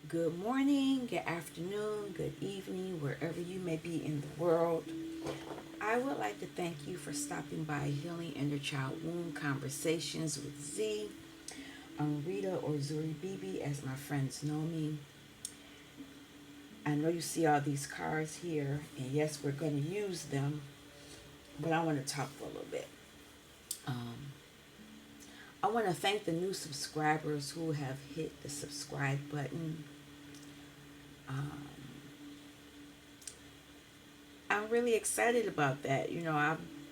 Good morning, good afternoon, good evening, wherever you may be in the world. I would like to thank you for stopping by Healing Inner Child Wound Conversations with Z. I'm Rita or Zuri Bibi, as my friends know me. I know you see all these cards here, and yes, we're going to use them, but I want to talk for a little bit. Um, I want to thank the new subscribers who have hit the subscribe button. Um, I'm really excited about that.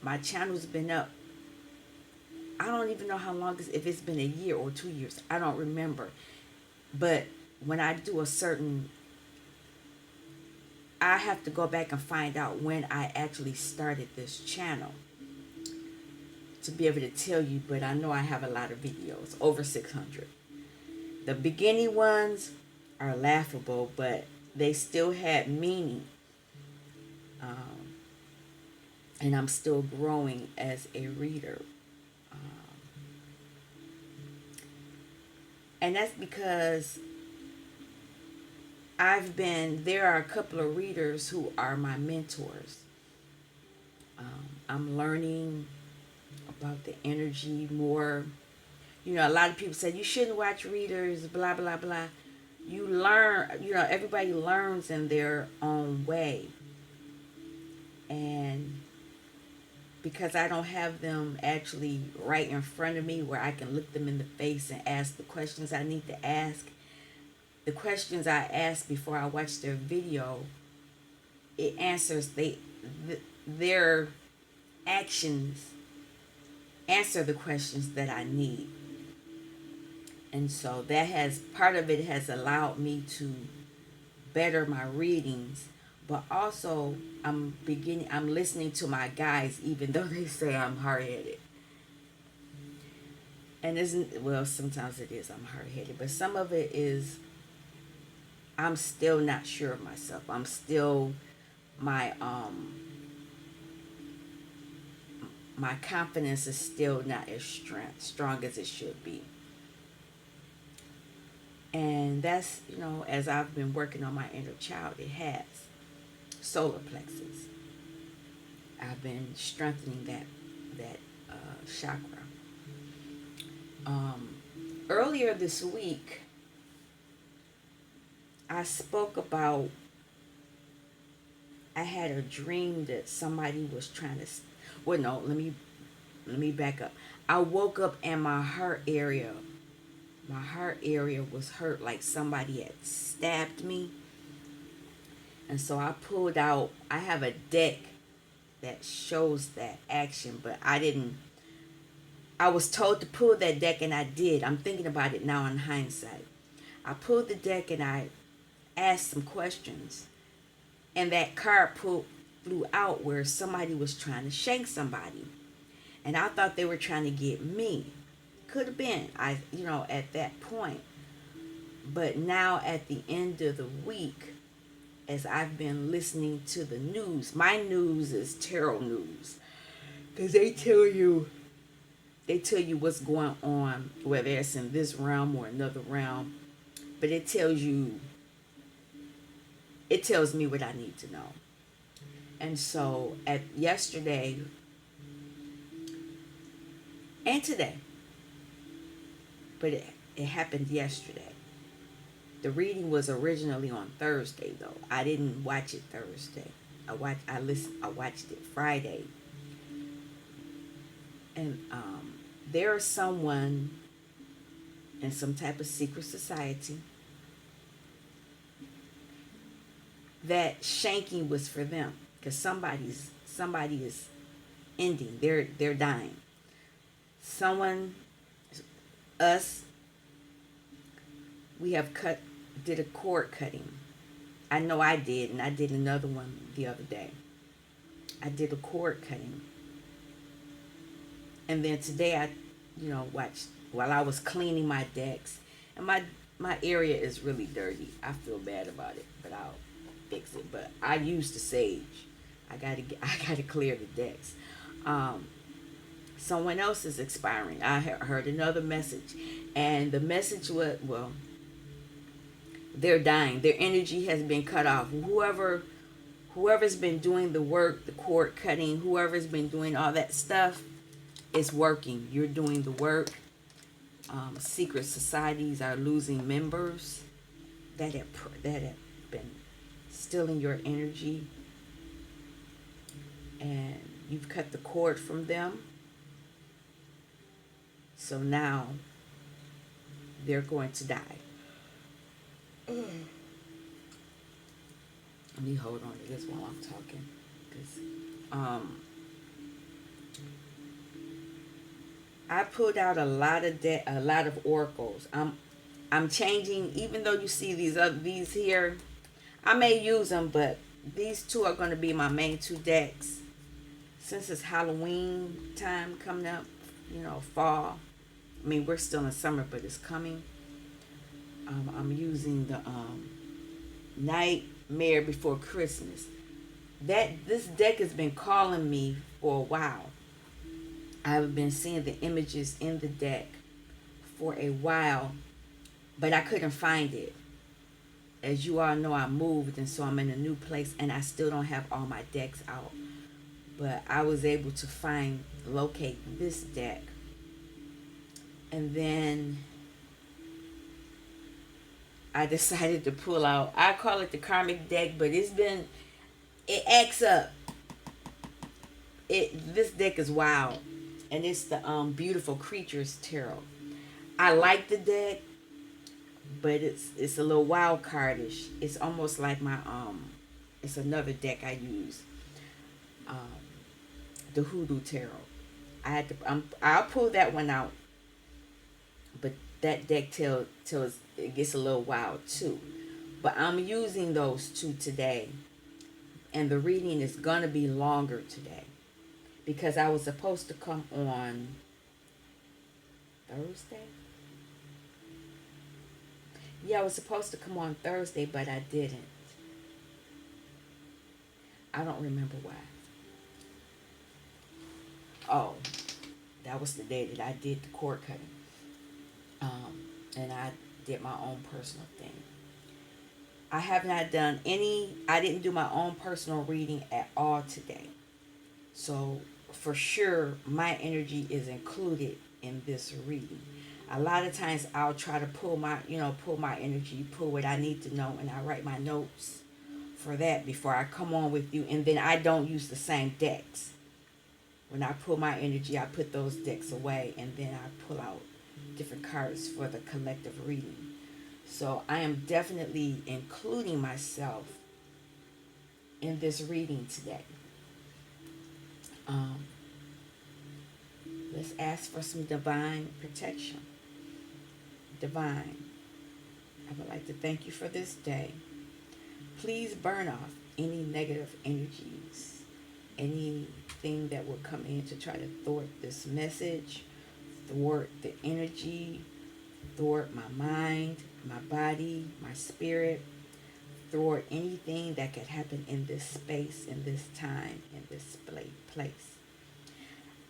My channel's been up. I don't even know how long if it's been a year or 2 years. I don't remember. But when I do a certain, I have to go back and find out when I actually started this channel to be able to tell you. But I know I have a lot of videos, over 600. The beginning ones are laughable, but they still had meaning. Um, and I'm still growing as a reader. Um, and that's because there are a couple of readers who are my mentors. I'm learning about the energy more. A lot of people say you shouldn't watch readers, blah, blah, blah. You learn, everybody learns in their own way. And because I don't have them actually right in front of me where I can look them in the face and ask the questions I need to ask, the questions I ask before I watch their video, it answers their actions answer the questions that I need. And so that has part of it has allowed me to better my readings, but also I'm listening to my guides even though they say I'm hard-headed. And isn't well, sometimes it is I'm hard-headed, but some of it is I'm still not sure of myself. I'm still my my confidence is still not as strong as it should be. And that's, as I've been working on my inner child, it has solar plexus. I've been strengthening that chakra. Um, Earlier this week, I spoke about I had a dream that somebody was trying to. Well, no, let me back up. I woke up and my heart area was hurt like somebody had stabbed me. And so I pulled out, I have a deck that shows that action, but I was told to pull that deck and I did. I'm thinking about it now in hindsight. I pulled the deck and I asked some questions. And that card flew out where somebody was trying to shank somebody. And I thought they were trying to get me. Could have been, at that point. But now at the end of the week, as I've been listening to the news, my news is tarot news. Because they tell you what's going on, whether it's in this realm or another realm. But it tells me what I need to know. And so at yesterday and today, but it happened yesterday. The reading was originally on Thursday though. I didn't watch it Thursday. I watched it Friday. And there is someone in some type of secret society that shanking was for them because somebody is ending. They're dying. Someone, us, we have did a cord cutting. I know I did, and I did another one the other day. I did a cord cutting, and then today I, watched while I was cleaning my decks, and my area is really dirty. I feel bad about it, but I'll fix it. But I used the sage. I gotta clear the decks. Um, Someone else is expiring. I heard another message, and the message was, well, They're dying. Their energy has been cut off. Whoever's been doing the work, the cord cutting, whoever's been doing all that stuff, is working. You're doing the work. Secret societies are losing members that have been stealing your energy, and you've cut the cord from them. So now they're going to die. Let me hold on to this while I'm talking, because I pulled out a lot of oracles. I'm changing. Even though you see these here, I may use them, but these two are going to be my main two decks. Since it's Halloween time coming up, fall. I mean, we're still in summer, but it's coming. I'm using the Nightmare Before Christmas. This deck has been calling me for a while. I've been seeing the images in the deck for a while, but I couldn't find it. As you all know, I moved, and so I'm in a new place, and I still don't have all my decks out. But I was able to locate this deck. And then I decided to pull out, I call it the karmic deck, but it acts up. This deck is wild, and it's the Beautiful Creatures Tarot. I like the deck, but it's a little wild cardish. It's almost like it's another deck I use, the Hoodoo Tarot. I'll pull that one out, but that deck tells it gets a little wild too. But I'm using those two today, and the reading is gonna be longer today because I was supposed to come on Thursday. Yeah, I was supposed to come on Thursday, but I didn't. I don't remember why. Oh, that was the day that I did the cord cutting. And I did my own personal thing. I have not done I didn't do my own personal reading at all today. So for sure, my energy is included in this reading. A lot of times I'll try to pull my energy, pull what I need to know, and I write my notes for that before I come on with you. And then I don't use the same decks. When I pull my energy, I put those decks away, and then I pull out different cards for the collective reading. So I am definitely including myself in this reading today. Let's ask for some divine protection. Divine, I would like to thank you for this day. Please burn off any negative energies, anything that will come in to try to thwart this message, thwart the energy, thwart my mind, my body, my spirit, thwart anything that could happen in this space, in this time, in this place.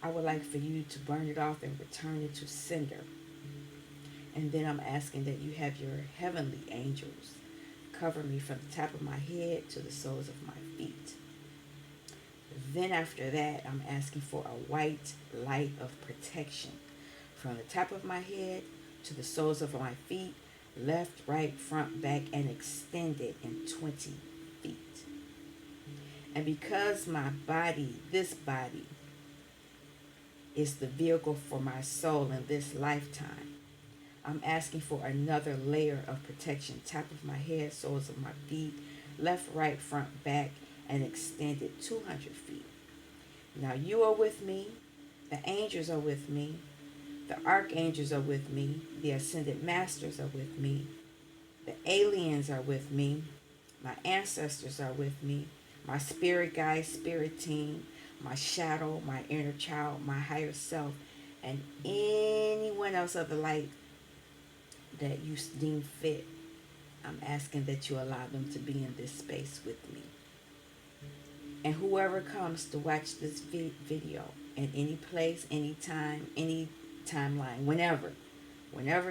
I would like for you to burn it off and return it to cinder. And then I'm asking that you have your heavenly angels cover me from the top of my head to the soles of my feet. Then after that, I'm asking for a white light of protection from the top of my head to the soles of my feet, left, right, front, back, and extended in 20 feet. And because my body, this body, is the vehicle for my soul in this lifetime, I'm asking for another layer of protection, top of my head, soles of my feet, left, right, front, back, and extended 200 feet. Now you are with me, the angels are with me, the archangels are with me, the ascended masters are with me, the aliens are with me, my ancestors are with me, my spirit guides, spirit team, my shadow, my inner child, my higher self, and anyone else of the light that you deem fit. I'm asking that you allow them to be in this space with me. And whoever comes to watch this video in any place, any time, any timeline, whenever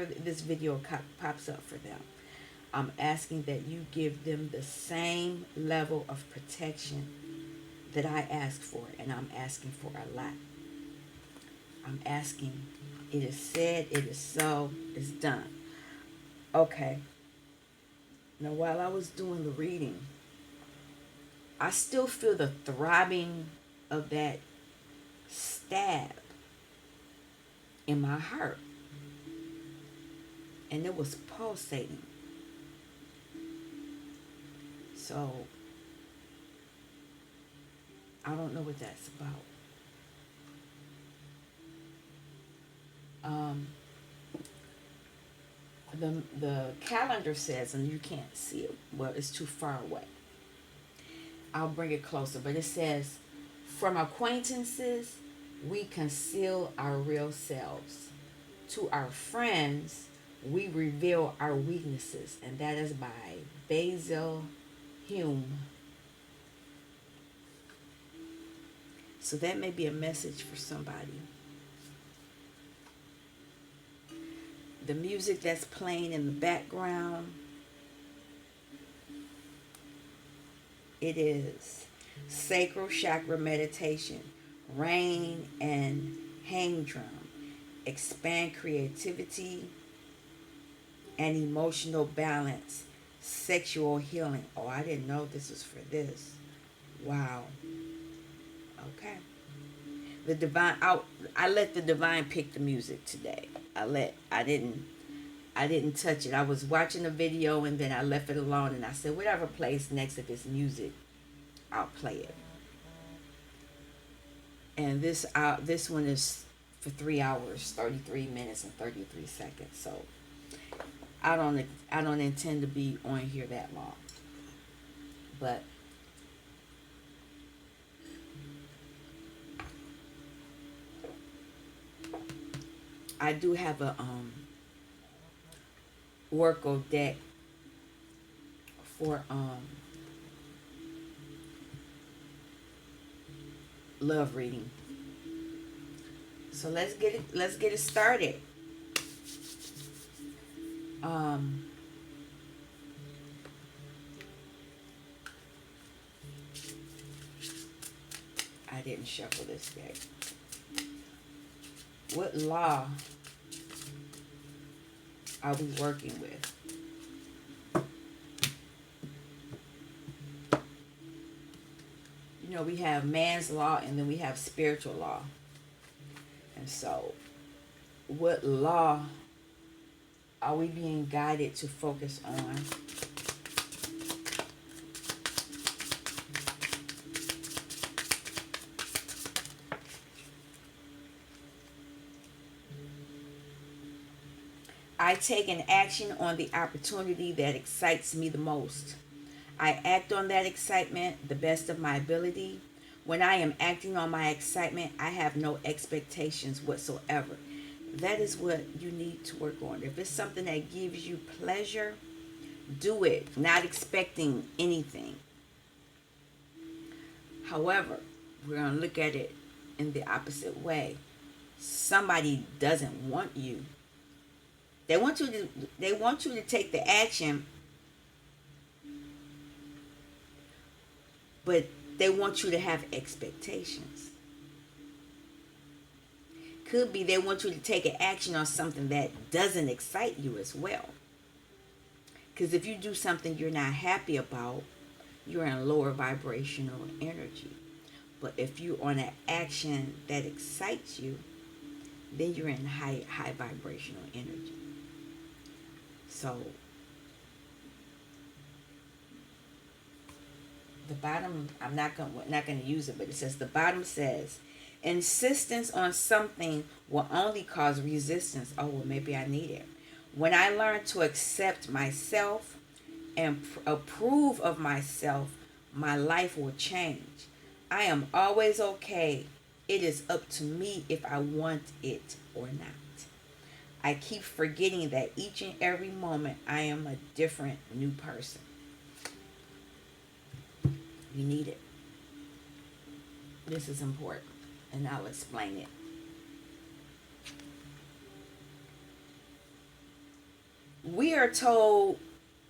this video pops up for them, I'm asking that you give them the same level of protection that I asked for, and I'm asking for a lot. I'm asking, it is said, it is so, it's done. Okay. Now, while I was doing the reading, I still feel the throbbing of that stab in my heart, and it was pulsating. So, I don't know what that's about. Um, the calendar says, and you can't see it, well, it's too far away. I'll bring it closer, but it says, from acquaintances, we conceal our real selves. To our friends, we reveal our weaknesses, and that is by Basil Hume. So that may be a message for somebody. The music that's playing in the background, it is sacral chakra meditation, rain and hang drum, expand creativity and emotional balance, sexual healing. Oh, I didn't know this was for this. Wow. Okay. The divine out. I let the divine pick the music today. I didn't touch it. I was watching a video and then I left it alone and I said whatever plays next, if it's music, I'll play it. And this one is for 3 hours, 33 minutes and 33 seconds. So I don't intend to be on here that long. But I do have a Oracle deck for love reading. So let's get it started. I didn't shuffle this deck. What law are we working with? You know, we have man's law and then we have spiritual law. And so, what law are we being guided to focus on? I take an action on the opportunity that excites me the most. I act on that excitement the best of my ability. When I am acting on my excitement, I have no expectations whatsoever. That is what you need to work on. If it's something that gives you pleasure, do it, not expecting anything. However, we're going to look at it in the opposite way. Somebody doesn't want you. They want you to take the action, but they want you to have expectations. Could be they want you to take an action on something that doesn't excite you as well. Because if you do something you're not happy about, you're in lower vibrational energy. But if you're on an action that excites you, then you're in high vibrational energy. So the bottom, I'm not going to use it, but it says, the bottom says, insistence on something will only cause resistance. Oh, well, maybe I need it. When I learn to accept myself and approve of myself, my life will change. I am always okay. It is up to me if I want it or not. I keep forgetting that each and every moment I am a different new person. You need it. This is important, and I'll explain it. We are told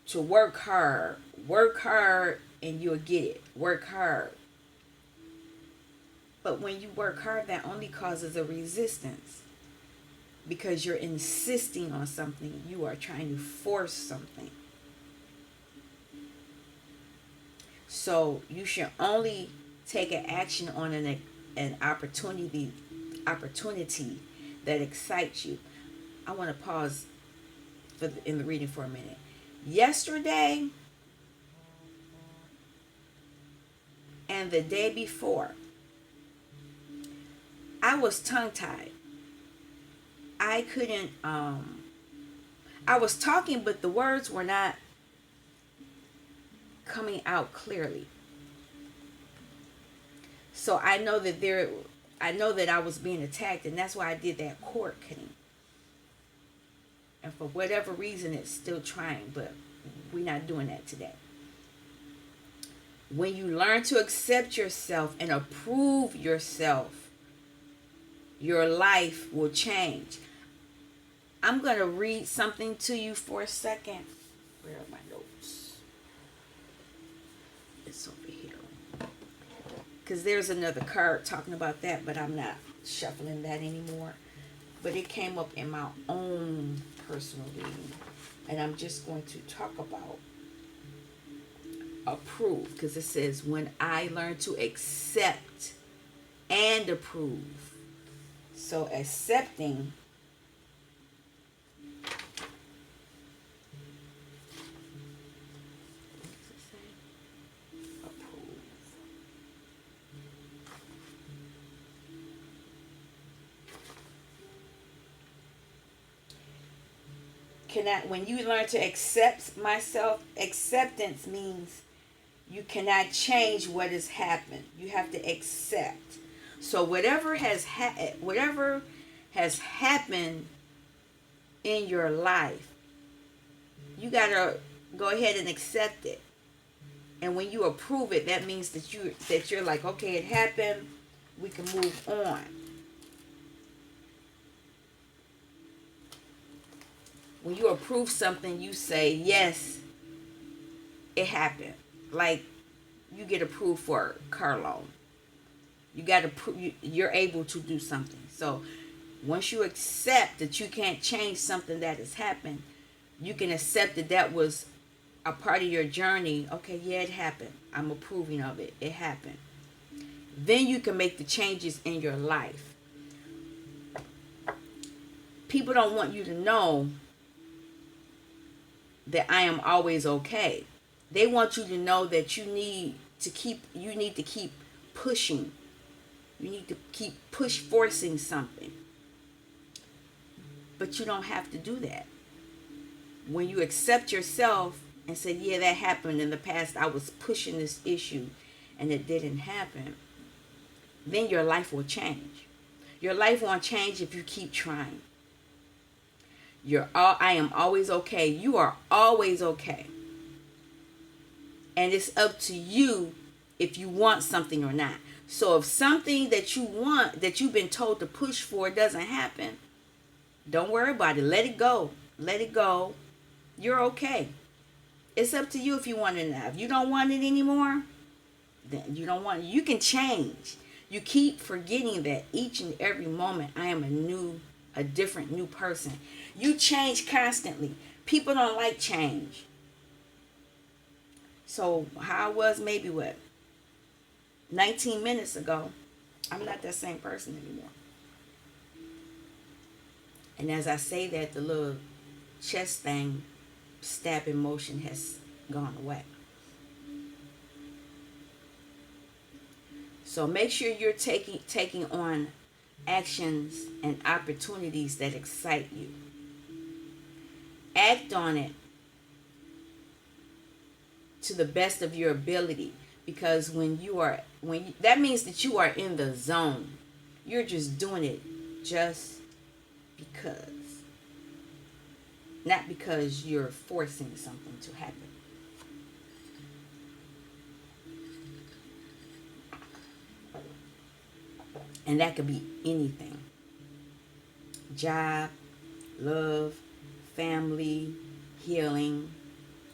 to work hard and you'll get it, work hard. But when you work hard, that only causes a resistance, because you're insisting on something, you are trying to force something. So you should only take an action on an opportunity that excites you. I want to pause in the reading for a minute. Yesterday and the day before, I was tongue tied. I couldn't. I was talking, but the words were not coming out clearly. So I know that I was being attacked, and that's why I did that cord cutting. And for whatever reason, it's still trying, but we're not doing that today. When you learn to accept yourself and approve yourself, your life will change. I'm going to read something to you for a second. Where are my notes? It's over here. Because there's another card talking about that, but I'm not shuffling that anymore. But it came up in my own personal reading. And I'm just going to talk about approve. Because it says, when I learn to accept and approve. So accepting when you learn to accept myself, acceptance means you cannot change what has happened. You have to accept. So whatever has happened in your life, you gotta go ahead and accept it. And when you approve it, that means that you're like, okay, it happened. We can move on. When you approve something, you say, yes, it happened. Like, you get approved for a car loan. You got to prove you're able to do something. So once you accept that you can't change something that has happened, you can accept that was a part of your journey. Okay, yeah, it happened. I'm approving of it. It happened. Then you can make the changes in your life. People don't want you to know that I am always okay. They want you to know that you need to keep pushing. You need to keep forcing something. But you don't have to do that. When you accept yourself and say, yeah, that happened in the past, I was pushing this issue and it didn't happen, then your life will change. Your life won't change if you keep trying. I am always okay. You are always okay. And it's up to you if you want something or not. So if something that you want, that you've been told to push for, doesn't happen, don't worry about it. Let it go. Let it go. You're okay. It's up to you if you want it now. If you don't want it anymore, then you don't want it. You can change. You keep forgetting that each and every moment I am a different new person. You change constantly. People don't like change. So how I was maybe 19 minutes ago, I'm not that same person anymore. And as I say that, the little chest thing, stabbing motion has gone away. So make sure you're taking on actions and opportunities that excite you. Act on it to the best of your ability, because that means that you are in the zone. You're just doing it just because, not because you're forcing something to happen. And that could be anything. Job, love, family, healing,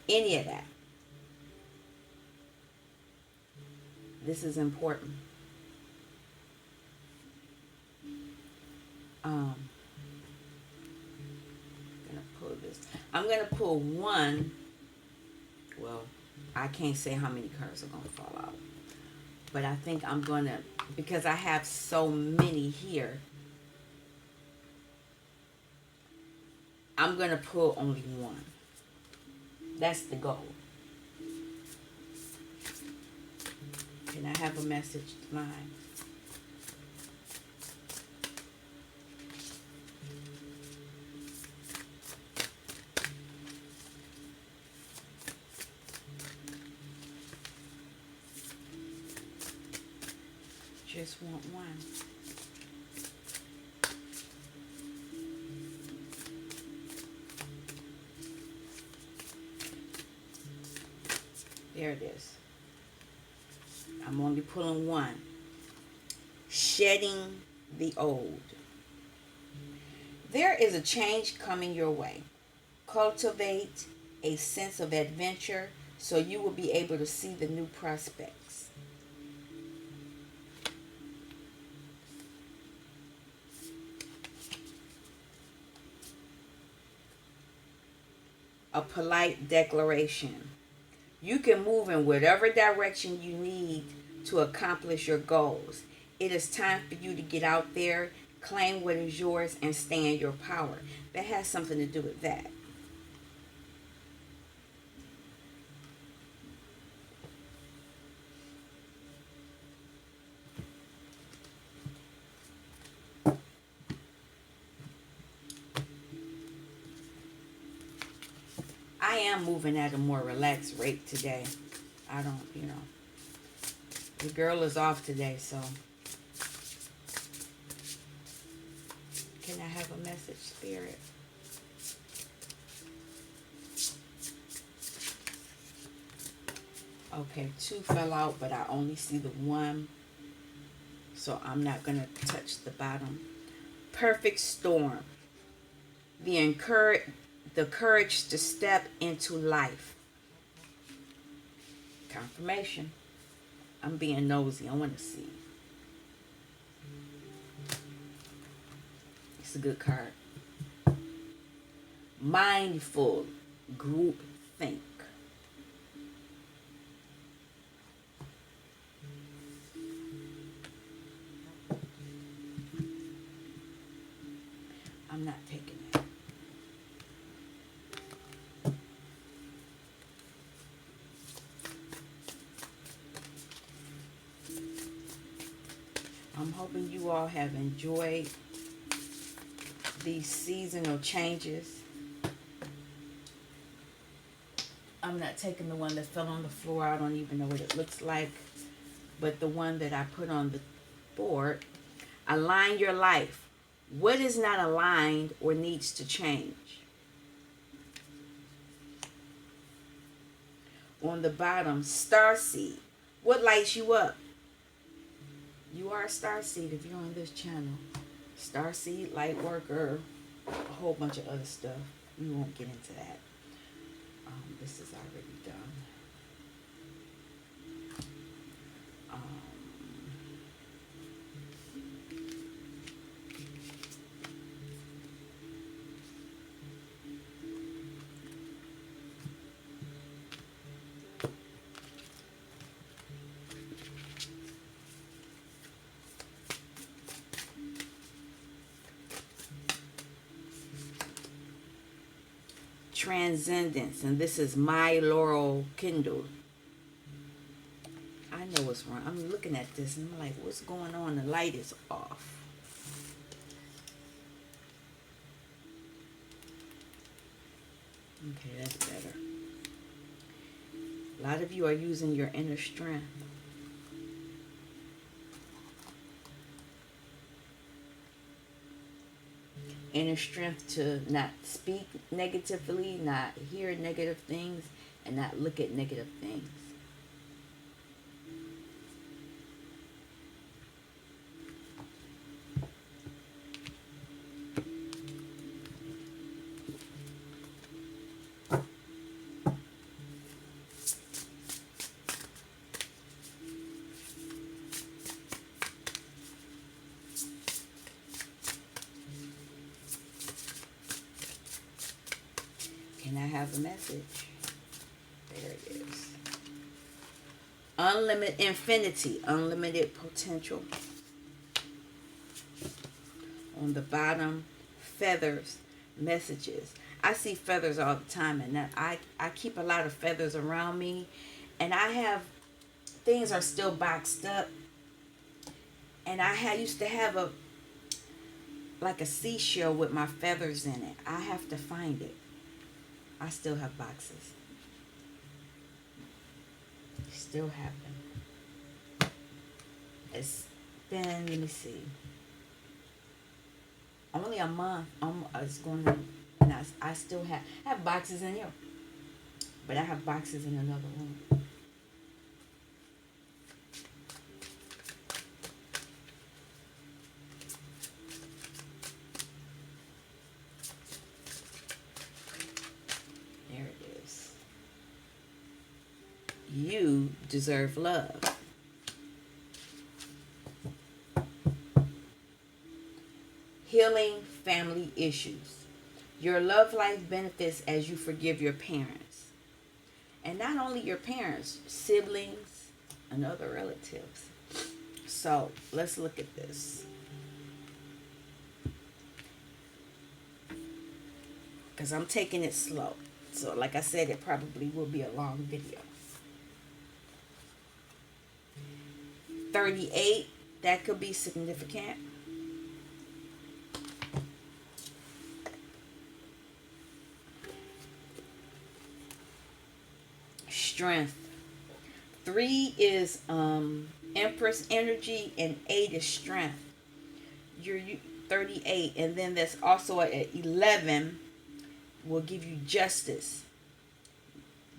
any of that. This is important. Um, I'm gonna pull this. I'm gonna pull one. Well, I can't say how many cards are gonna fall out, but I think I'm gonna, because I have so many here, I'm gonna pull only one. That's the goal. Can I have a message line? Just want one. There it is. I'm only pulling one. Shedding the old. There is a change coming your way. Cultivate a sense of adventure so you will be able to see the new prospects. A polite declaration. You can move in whatever direction you need to accomplish your goals. It is time for you to get out there, claim what is yours, and stay in your power. That has something to do with that. I am moving at a more relaxed rate today. I don't, the girl is off today, so. Can I have a message, Spirit? Okay, two fell out, but I only see the one, so I'm not going to touch the bottom. Perfect storm. The courage to step into life. Confirmation. I'm being nosy. I want to see. It's a good card. Mindful group think. I'm not taking that. I'm hoping you all have enjoyed these seasonal changes. I'm not taking the one that fell on the floor. I don't even know what it looks like. But the one that I put on the board. Align your life. What is not aligned or needs to change? On the bottom, starseed. What lights you up? You are a starseed if you're on this channel. Starseed, light worker, a whole bunch of other stuff. We won't get into that. This is already done. Transcendence, and this is my Laurel Kindle. I know what's wrong. I'm looking at this and I'm like, what's going on? The light is off. Okay, that's better. A lot of you are using your inner strength. Inner strength to not speak negatively, not hear negative things, and not look at negative things. have a message. There it is. Unlimited infinity, unlimited potential. On the bottom, feathers, messages. I see feathers all the time, and I keep a lot of feathers around me, and I have things are still boxed up, and used to have a like a seashell with my feathers in it. I have to find it. I still have boxes. Still have them. It's been, let me see, only a month. It's going to, and I still have boxes in here, but I have boxes in another room. There it is. You deserve love. Healing family issues. Your love life benefits as you forgive your parents. And not only your parents, siblings and other relatives. So let's look at this. Because I'm taking it slow. So like I said, it probably will be a long video. 38, that could be significant. Strength. 3 is Empress energy, and 8 is strength. You're 38, and then that's also at 11 will give you justice.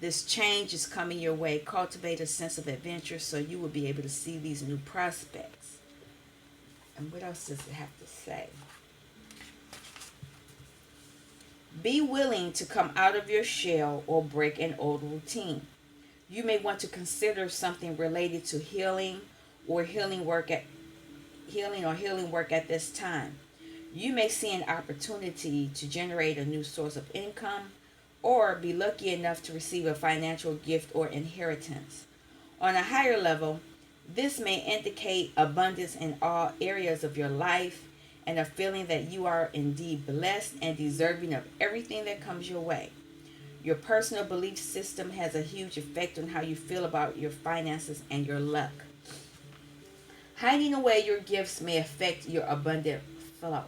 This change is coming your way. Cultivate a sense of adventure so you will be able to see these new prospects. And what else does it have to say? Be willing to come out of your shell or break an old routine. You may want to consider something related to healing or healing work at this time. You may see an opportunity to generate a new source of income or be lucky enough to receive a financial gift or inheritance. On a higher level, this may indicate abundance in all areas of your life and a feeling that you are indeed blessed and deserving of everything that comes your way. Your personal belief system has a huge effect on how you feel about your finances and your luck. Hiding away your gifts may affect your abundant flow.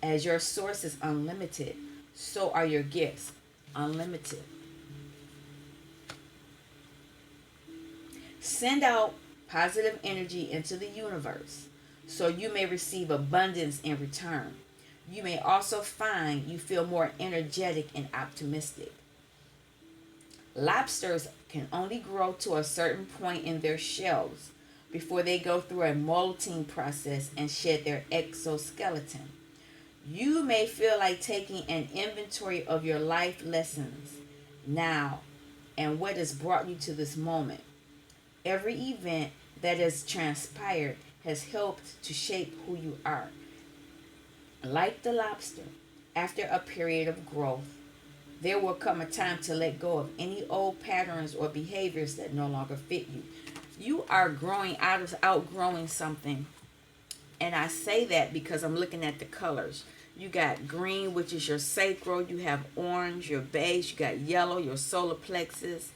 As your source is unlimited, so are your gifts unlimited. Send out positive energy into the universe so you may receive abundance in return. You may also find you feel more energetic and optimistic. Lobsters can only grow to a certain point in their shells before they go through a molting process and shed their exoskeleton. You may feel like taking an inventory of your life lessons now and what has brought you to this moment. Every event that has transpired has helped to shape who you are. Like the lobster, after a period of growth, there will come a time to let go of any old patterns or behaviors that no longer fit you. You are outgrowing something. And I say that because I'm looking at the colors. You got green, which is your sacral. You have orange, your base. You got yellow, your solar plexus.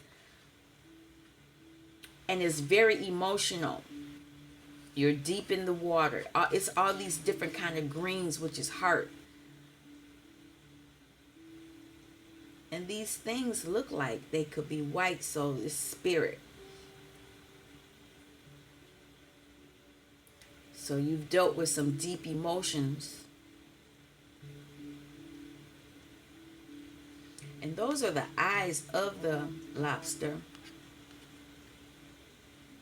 And it's very emotional. You're deep in the water. It's all these different kind of greens, which is heart. And these things look like they could be white, so it's spirit. So you've dealt with some deep emotions. And those are the eyes of the lobster.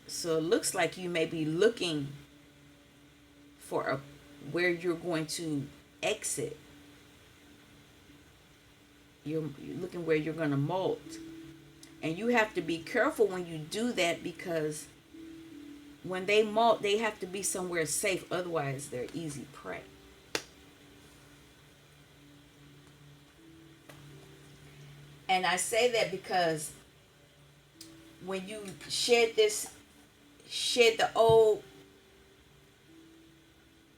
So it looks like you may be looking for where you're going to exit. You're looking where you're going to molt. And you have to be careful when you do that, because when they molt, they have to be somewhere safe. Otherwise, they're easy prey. And I say that because when you shed the old,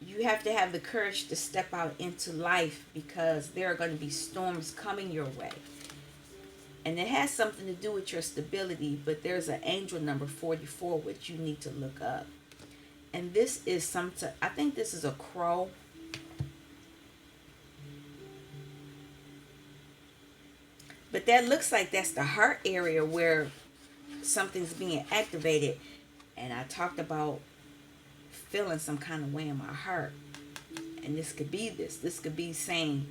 you have to have the courage to step out into life, because there are going to be storms coming your way. And it has something to do with your stability, but there's an angel number 44 which you need to look up. And this is I think this is a crow. But that looks like that's the heart area where something's being activated. And I talked about feeling some kind of way in my heart. And this could be this. This could be saying,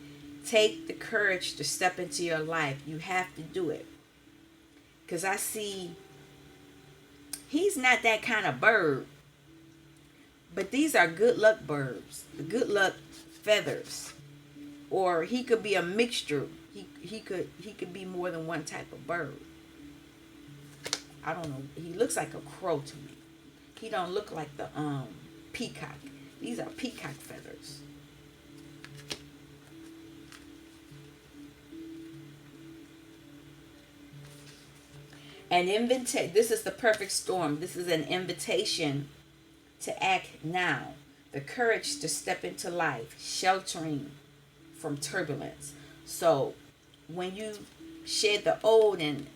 take the courage to step into your life. You have to do it. Because I see, he's not that kind of bird. But these are good luck birds. The good luck feathers. Or he could be a mixture. He could be more than one type of bird. I don't know. He looks like a crow to me. He don't look like the peacock. These are peacock feathers. This is the perfect storm. This is an invitation to act now. The courage to step into life, sheltering from turbulence. So when you shed the old and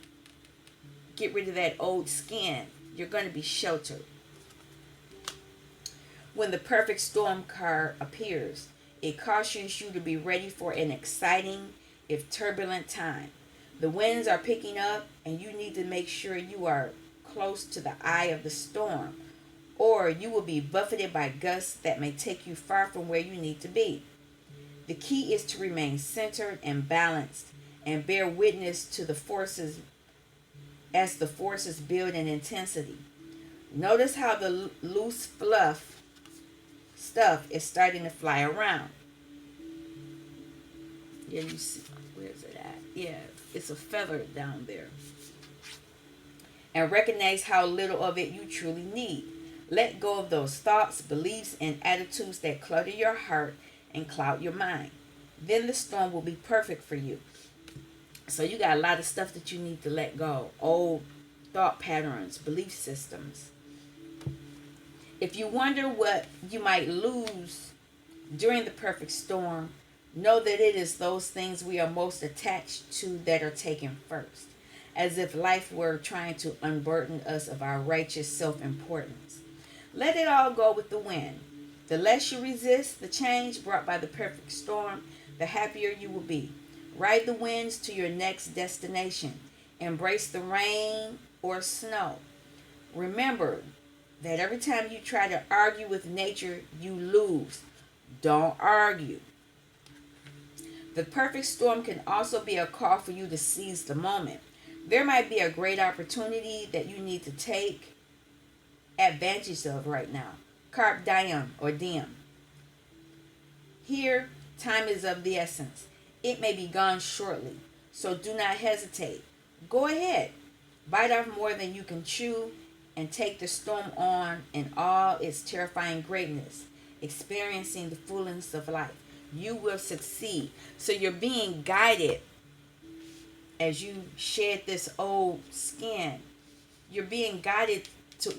get rid of that old skin, you're going to be sheltered. When the perfect storm card appears, it cautions you to be ready for an exciting, if turbulent, time. The winds are picking up, and you need to make sure you are close to the eye of the storm, or you will be buffeted by gusts that may take you far from where you need to be. The key is to remain centered and balanced, and bear witness to the forces as the forces build in intensity. Notice how the loose stuff is starting to fly around. Yeah, you see, where's it at? Yeah, it's a feather down there. And recognize how little of it you truly need. Let go of those thoughts, beliefs, and attitudes that clutter your heart and cloud your mind. Then the storm will be perfect for you. So you got a lot of stuff that you need to let go. Old thought patterns, belief systems. If you wonder what you might lose during the perfect storm, know that it is those things we are most attached to that are taken first, as if life were trying to unburden us of our righteous self-importance. Let it all go with the wind. The less you resist the change brought by the perfect storm, the happier you will be. Ride the winds to your next destination. Embrace the rain or snow. Remember that every time you try to argue with nature, you lose. Don't argue. The perfect storm can also be a call for you to seize the moment. There might be a great opportunity that you need to take advantage of right now. Carpe diem or diem. Here, time is of the essence. It may be gone shortly, so do not hesitate. Go ahead. Bite off more than you can chew and take the storm on in all its terrifying greatness, experiencing the fullness of life. You will succeed. So you're being guided as you shed this old skin. You're being guided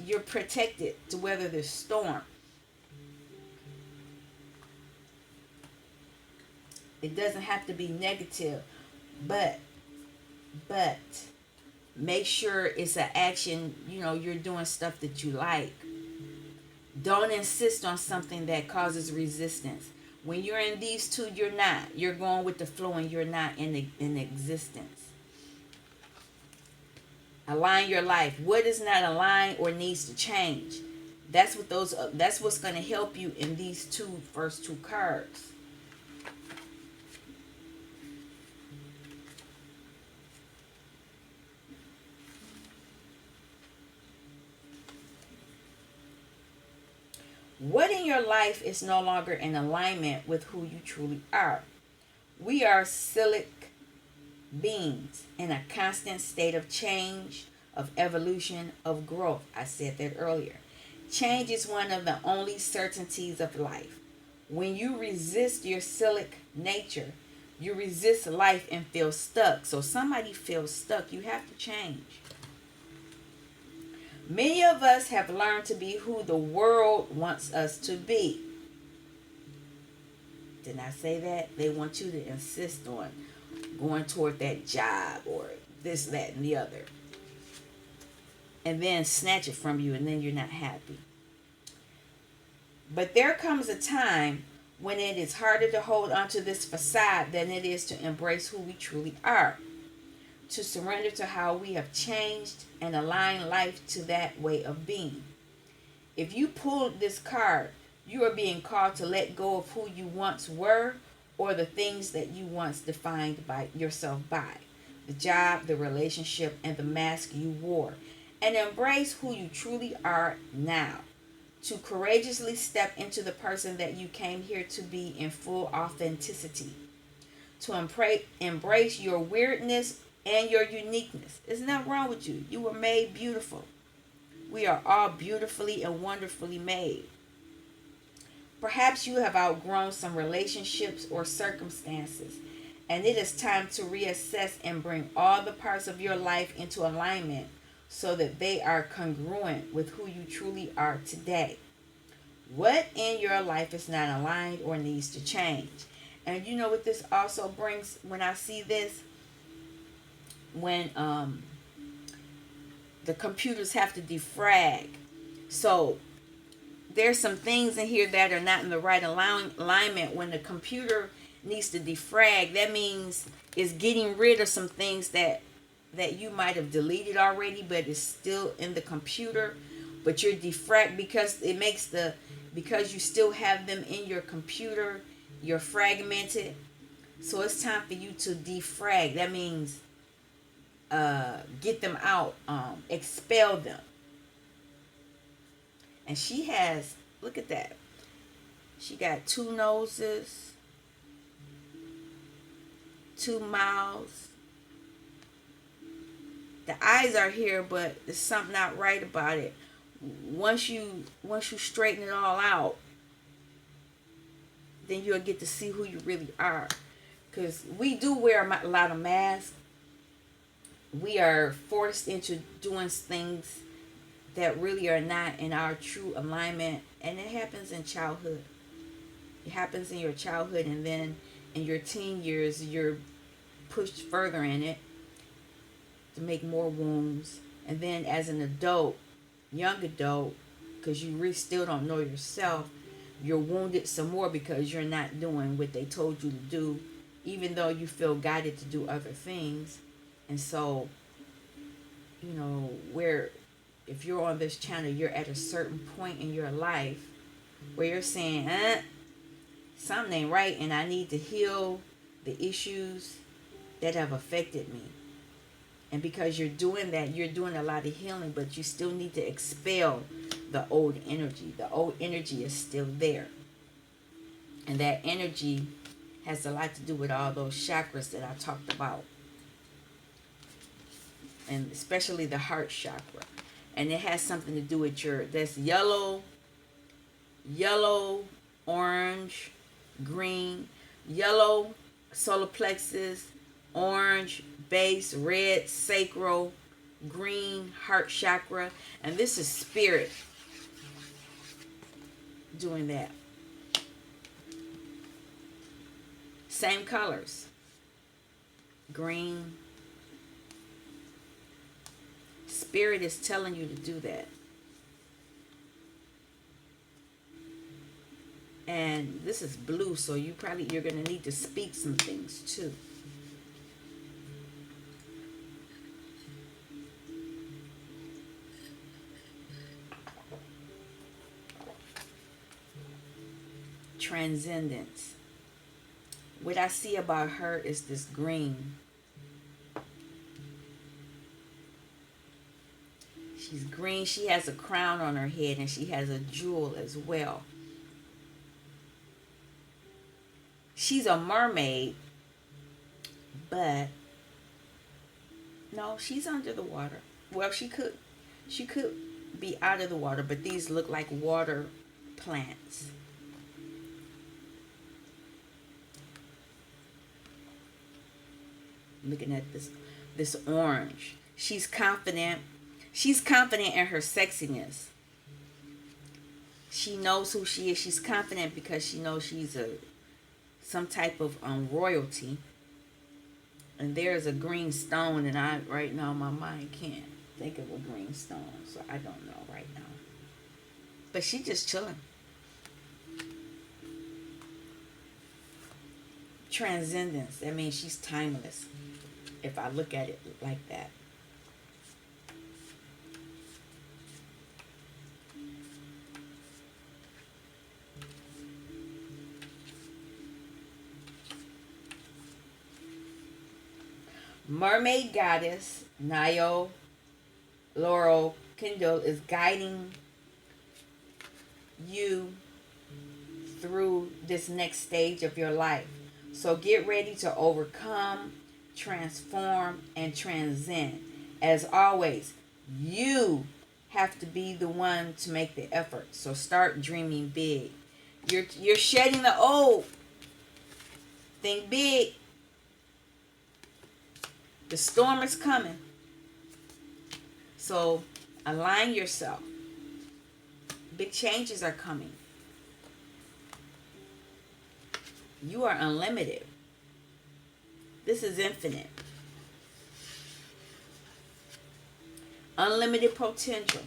you're protected to weather this storm. It doesn't have to be negative, but make sure it's an action, you're doing stuff that you like. Don't insist on something that causes resistance. When you're in these two, you're not. You're going with the flow and you're not in existence. Align your life. What is not aligned or needs to change? That's what's going to help you in these first two cards. What in your life is no longer in alignment with who you truly are? We are cyclic beings in a constant state of change, of evolution, of growth. I said that earlier. Change is one of the only certainties of life. When you resist your cyclic nature, You resist life and feel stuck. So somebody feels stuck. You have to change. Many of us have learned to be who the world wants us to be. Didn't I say that? They want you to insist on going toward that job or this, that, and the other. And then snatch it from you, and then you're not happy. But there comes a time when it is harder to hold on to this facade than it is to embrace who we truly are, to surrender to how we have changed and align life to that way of being. If you pulled this card, you are being called to let go of who you once were or the things that you once defined by yourself by. The job, the relationship, and the mask you wore. And embrace who you truly are now. To courageously step into the person that you came here to be in full authenticity. To embrace your weirdness and your uniqueness. There's nothing wrong with you. You were made beautiful. We are all beautifully and wonderfully made. Perhaps you have outgrown some relationships or circumstances, and it is time to reassess and bring all the parts of your life into alignment so that they are congruent with who you truly are today. What in your life is not aligned or needs to change? And you know what this also brings when I see this? When the computers have to defrag. So there's some things in here that are not in the right alignment. When the computer needs to defrag, that means it's getting rid of some things that you might have deleted already, but it's still in the computer. But you're defrag because it makes because you still have them in your computer, you're fragmented. So it's time for you to defrag. That means get them out, expel them. And she has, look at that. She got 2 noses, 2 mouths. The eyes are here, but there's something not right about it. Once you straighten it all out, then you'll get to see who you really are. Because we do wear a lot of masks. We are forced into doing things that really are not in our true alignment. And it happens in childhood. It happens in your childhood, and then in your teen years, you're pushed further in it to make more wounds. And then as an adult, young adult, because you really still don't know yourself, you're wounded some more because you're not doing what they told you to do, even though you feel guided to do other things. And so, where if you're on this channel, you're at a certain point in your life where you're saying, something ain't right, and I need to heal the issues that have affected me. And because you're doing that, you're doing a lot of healing, but you still need to expel the old energy. The old energy is still there. And that energy has a lot to do with all those chakras that I talked about. And especially the heart chakra. And it has something to do with that's yellow, orange, green. Yellow, solar plexus. Orange, base. Red, sacral. Green, heart chakra. And this is spirit doing that. Same colors. Green. Spirit is telling you to do that. And this is blue, so you're going to need to speak some things too. Transcendence. What I see about her is this green. She's green. She has a crown on her head, and she has a jewel as well. She's a mermaid, but no, she's under the water. Well, she could be out of the water, but these look like water plants. looking at this orange. She's confident. She's confident in her sexiness. She knows who she is. She's confident because she knows she's some type of royalty. And there's a green stone, and I right now my mind can't think of a green stone, so I don't know right now. But she just chilling. Transcendence. That means she's timeless. If I look at it like that. Mermaid goddess Nio Laurel Kindle is guiding you through this next stage of your life. So get ready to overcome, transform, and transcend. As always, you have to be the one to make the effort. So start dreaming big. You're shedding the old. Think big. The storm is coming. So align yourself. Big changes are coming. You are unlimited. This is infinite. Unlimited potential.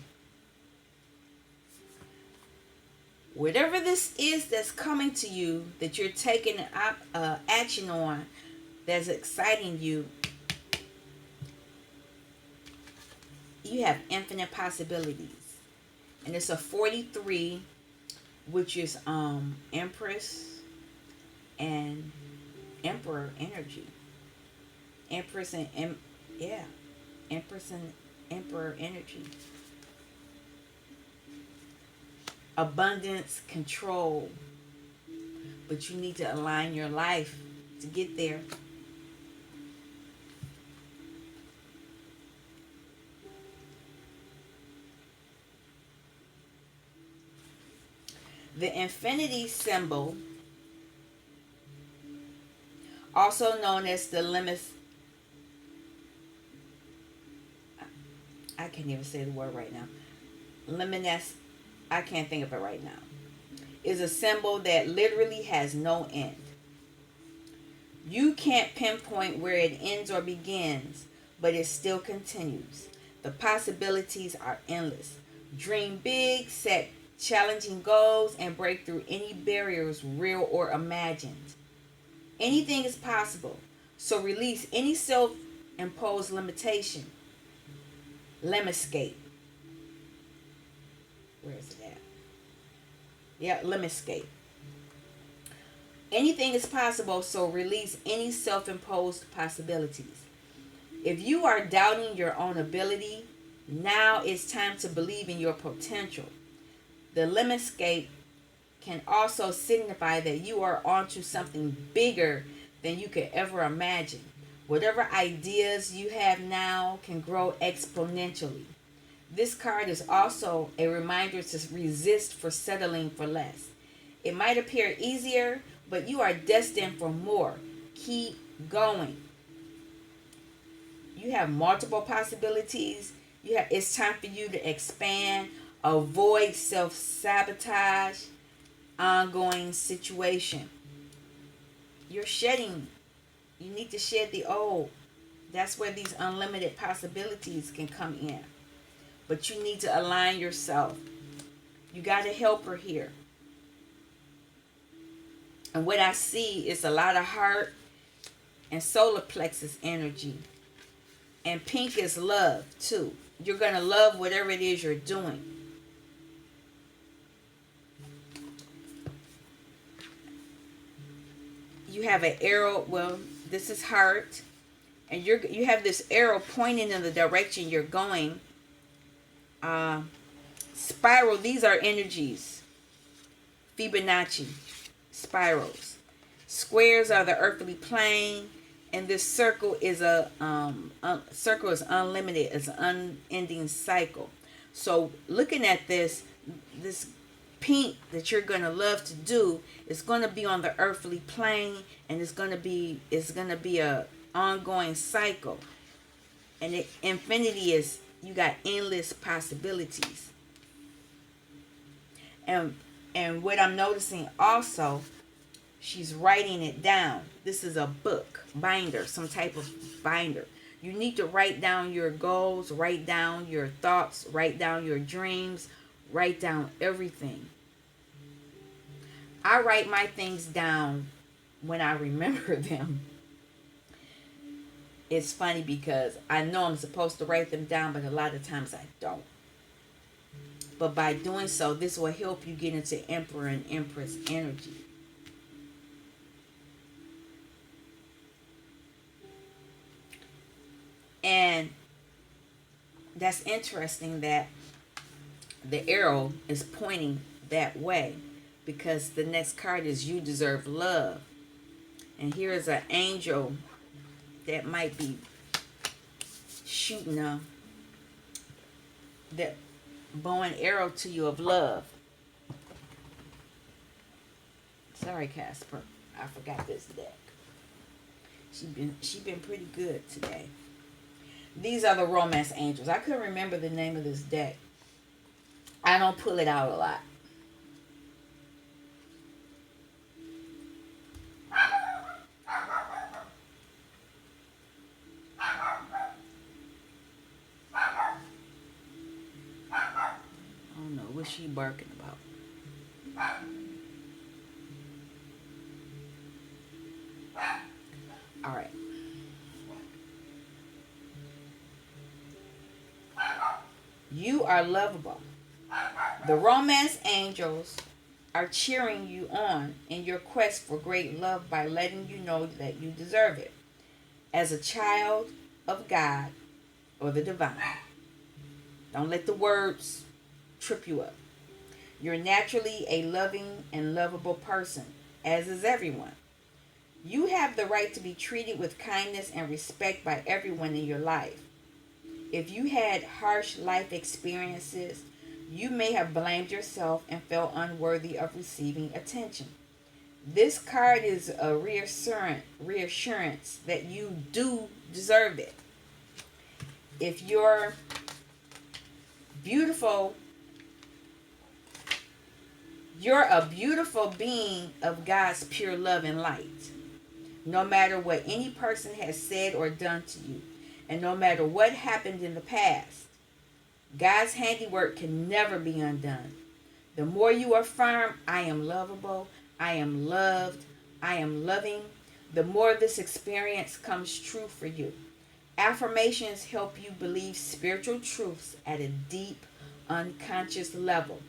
Whatever this is that's coming to you, that you're taking action on, that's exciting you, you have infinite possibilities. And it's a 43, which is Empress and Emperor energy. Empress and Empress and Emperor energy. Abundance, control. But you need to align your life to get there. The infinity symbol, also known as the limits, I can't even say the word right now. Luminous, I can't think of it right now, is a symbol that literally has no end. You can't pinpoint where it ends or begins, but it still continues. The possibilities are endless. Dream big, set challenging goals, and break through any barriers, real or imagined. Anything is possible. So release any self-imposed limitation. Lemniscape. Where is it at? Yeah, lemniscape. Anything is possible, so release any self-imposed possibilities. If you are doubting your own ability, now it's time to believe in your potential. The lemniscape can also signify that you are onto something bigger than you could ever imagine. Whatever ideas you have now can grow exponentially. This card is also a reminder to resist for settling for less. It might appear easier, but you are destined for more. Keep going. You have multiple possibilities. It's time for you to expand. Avoid self-sabotage, ongoing situation. You're shedding. You need to shed the old. That's where these unlimited possibilities can come in. But you need to align yourself. You got a helper here. And what I see is a lot of heart and solar plexus energy. And pink is love too. You're going to love whatever it is you're doing. You have an arrow. Well, this is heart. And you have this arrow pointing in the direction you're going. Spiral. These are energies. Fibonacci spirals. Squares are the earthly plane. And this circle is circle is unlimited. It's an unending cycle. So looking at this pink that you're going to love to do is going to be on the earthly plane, and it's going to be a ongoing cycle. And infinity is, you got endless possibilities. And what I'm noticing also, she's writing it down. This is a book binder, some type of binder. You need to write down your goals, write down your thoughts, write down your dreams, write down everything. I write my things down when I remember them. It's funny because I know I'm supposed to write them down, but a lot of times I don't. But by doing so, this will help you get into Emperor and Empress energy. And that's interesting that the arrow is pointing that way, because the next card is you deserve love. And here is an angel that might be shooting that bow and arrow to you of love. Sorry, Casper, I forgot this deck. She been pretty good today. These are the romance angels. I couldn't remember the name of this deck. I don't pull it out a lot. I don't know what's she barking about. All right. You are lovable. The romance angels are cheering you on in your quest for great love by letting you know that you deserve it. As a child of God or the divine, don't let the words trip you up. You're naturally a loving and lovable person, as is everyone. You have the right to be treated with kindness and respect by everyone in your life. If you had harsh life experiences, you may have blamed yourself and felt unworthy of receiving attention. This card is a reassurance that you do deserve it. If you're beautiful, you're a beautiful being of God's pure love and light. No matter what any person has said or done to you, and no matter what happened in the past, God's handiwork can never be undone. The more you affirm, I am lovable, I am loved, I am loving, the more this experience comes true for you. Affirmations help you believe spiritual truths at a deep, unconscious level.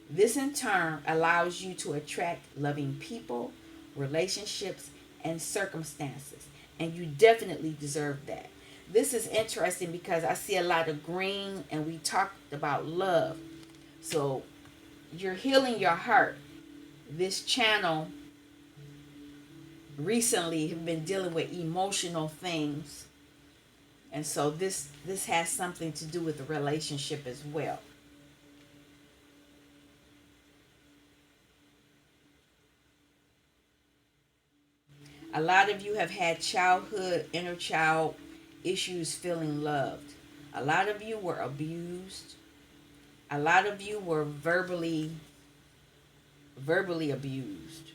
This in turn allows you to attract loving people, relationships, and circumstances. And you definitely deserve that. This is interesting because I see a lot of green, and we talked about love. So you're healing your heart. This channel recently have been dealing with emotional things. And so this has something to do with the relationship as well. A lot of you have had childhood, inner child issues feeling loved. A lot of you were abused. A lot of you were verbally abused.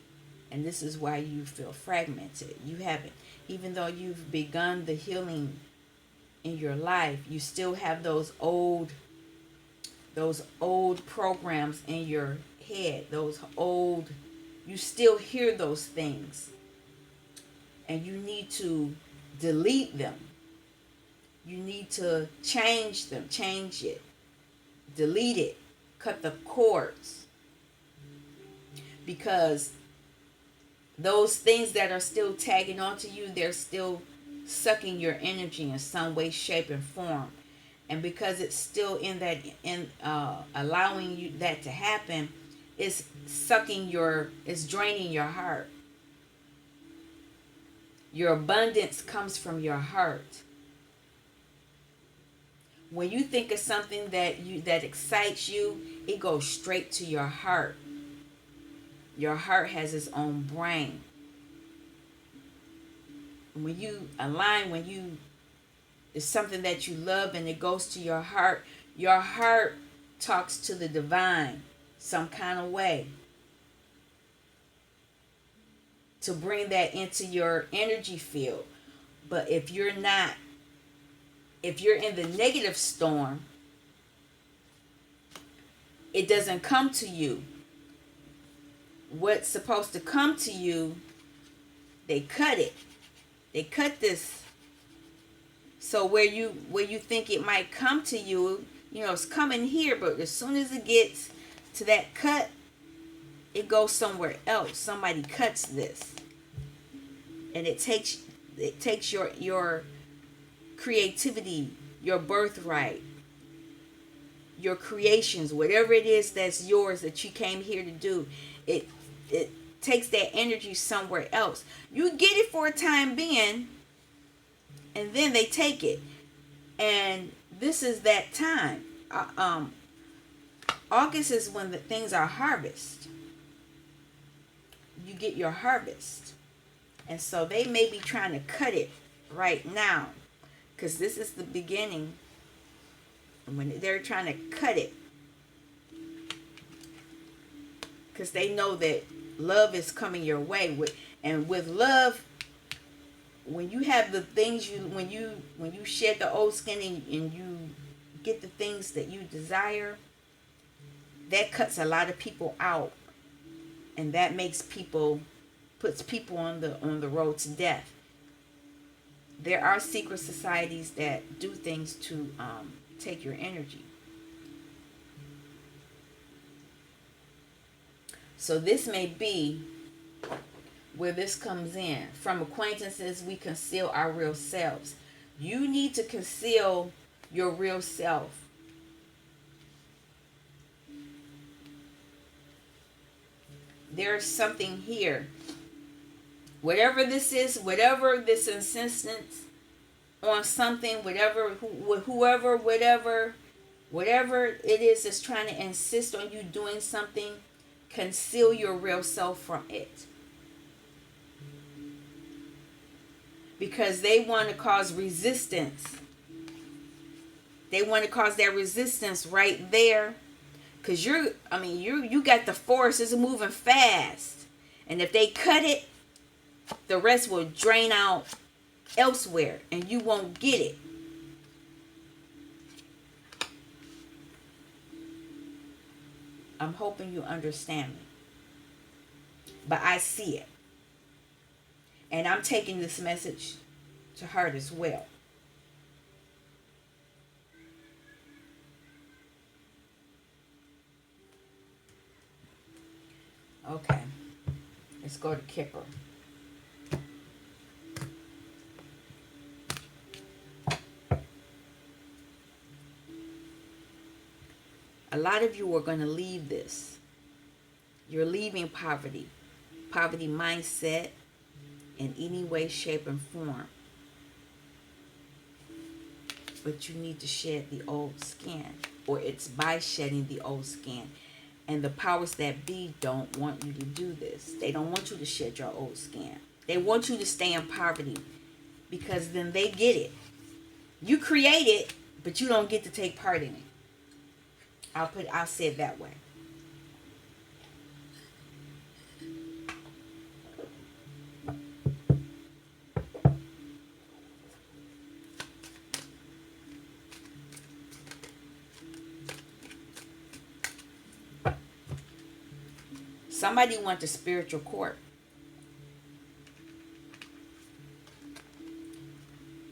And this is why you feel fragmented. You haven't, even though you've begun the healing in your life, you still have those old programs in your head. You still hear those things. And you need to delete them. You need to change it, delete it, cut the cords. Because those things that are still tagging onto you, they're still sucking your energy in some way, shape, and form. And because it's still allowing you that to happen, it's draining your heart. Your abundance comes from your heart. When you think of something that excites you, it goes straight to your heart. Your heart has its own brain. when you align, when you, it's something that you love and it goes to your heart talks to the divine some kind of way to bring that into your energy field. But if you're not, if you're in the negative storm, it doesn't come to you. What's supposed to come to you, they cut it. They cut this. So where you think it might come to you, you know, it's coming here, but as soon as it gets to that cut, it goes somewhere else. Somebody cuts this. And it takes your creativity, your birthright, your creations, whatever it is that's yours that you came here to do. It takes that energy somewhere else. You get it for a time being, and then they take it. And this is that time. August is when the things are harvest. You get your harvest. And so they may be trying to cut it right now, because this is the beginning. When they're trying to cut it, because they know that love is coming your way. And with love, when you have the things when you shed the old skin and you get the things that you desire, that cuts a lot of people out, and that puts people on the road to death. There are secret societies that do things to take your energy. So this may be where this comes in. From acquaintances, we conceal our real selves. You need to conceal your real self. There's something here. Whatever this is, whatever this insistence on something, whoever, whatever it is that's trying to insist on you doing something, conceal your real self from it. Because they want to cause resistance. They want to cause that resistance right there. Because you got the force, it's moving fast. And if they cut it, the rest will drain out elsewhere and you won't get it. I'm hoping you understand me. But I see it. And I'm taking this message to heart as well. Okay. Let's go to Kipper. A lot of you are going to leave this. You're leaving poverty mindset in any way, shape, and form. But you need to shed the old skin, or it's by shedding the old skin. And the powers that be don't want you to do this. They don't want you to shed your old skin. They want you to stay in poverty, because then they get it. You create it, but you don't get to take part in it. I'll say it that way. Somebody wants a spiritual court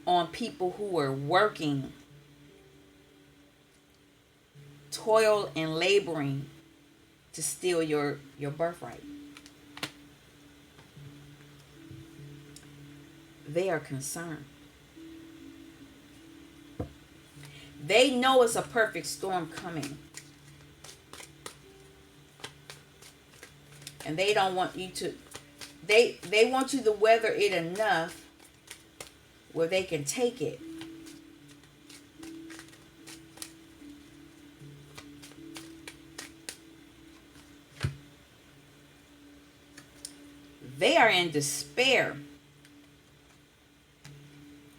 on people who are working, toil and laboring to steal your birthright. They are concerned. They know it's a perfect storm coming. And they don't want you to, they want you to weather it enough where they can take it. They are in despair.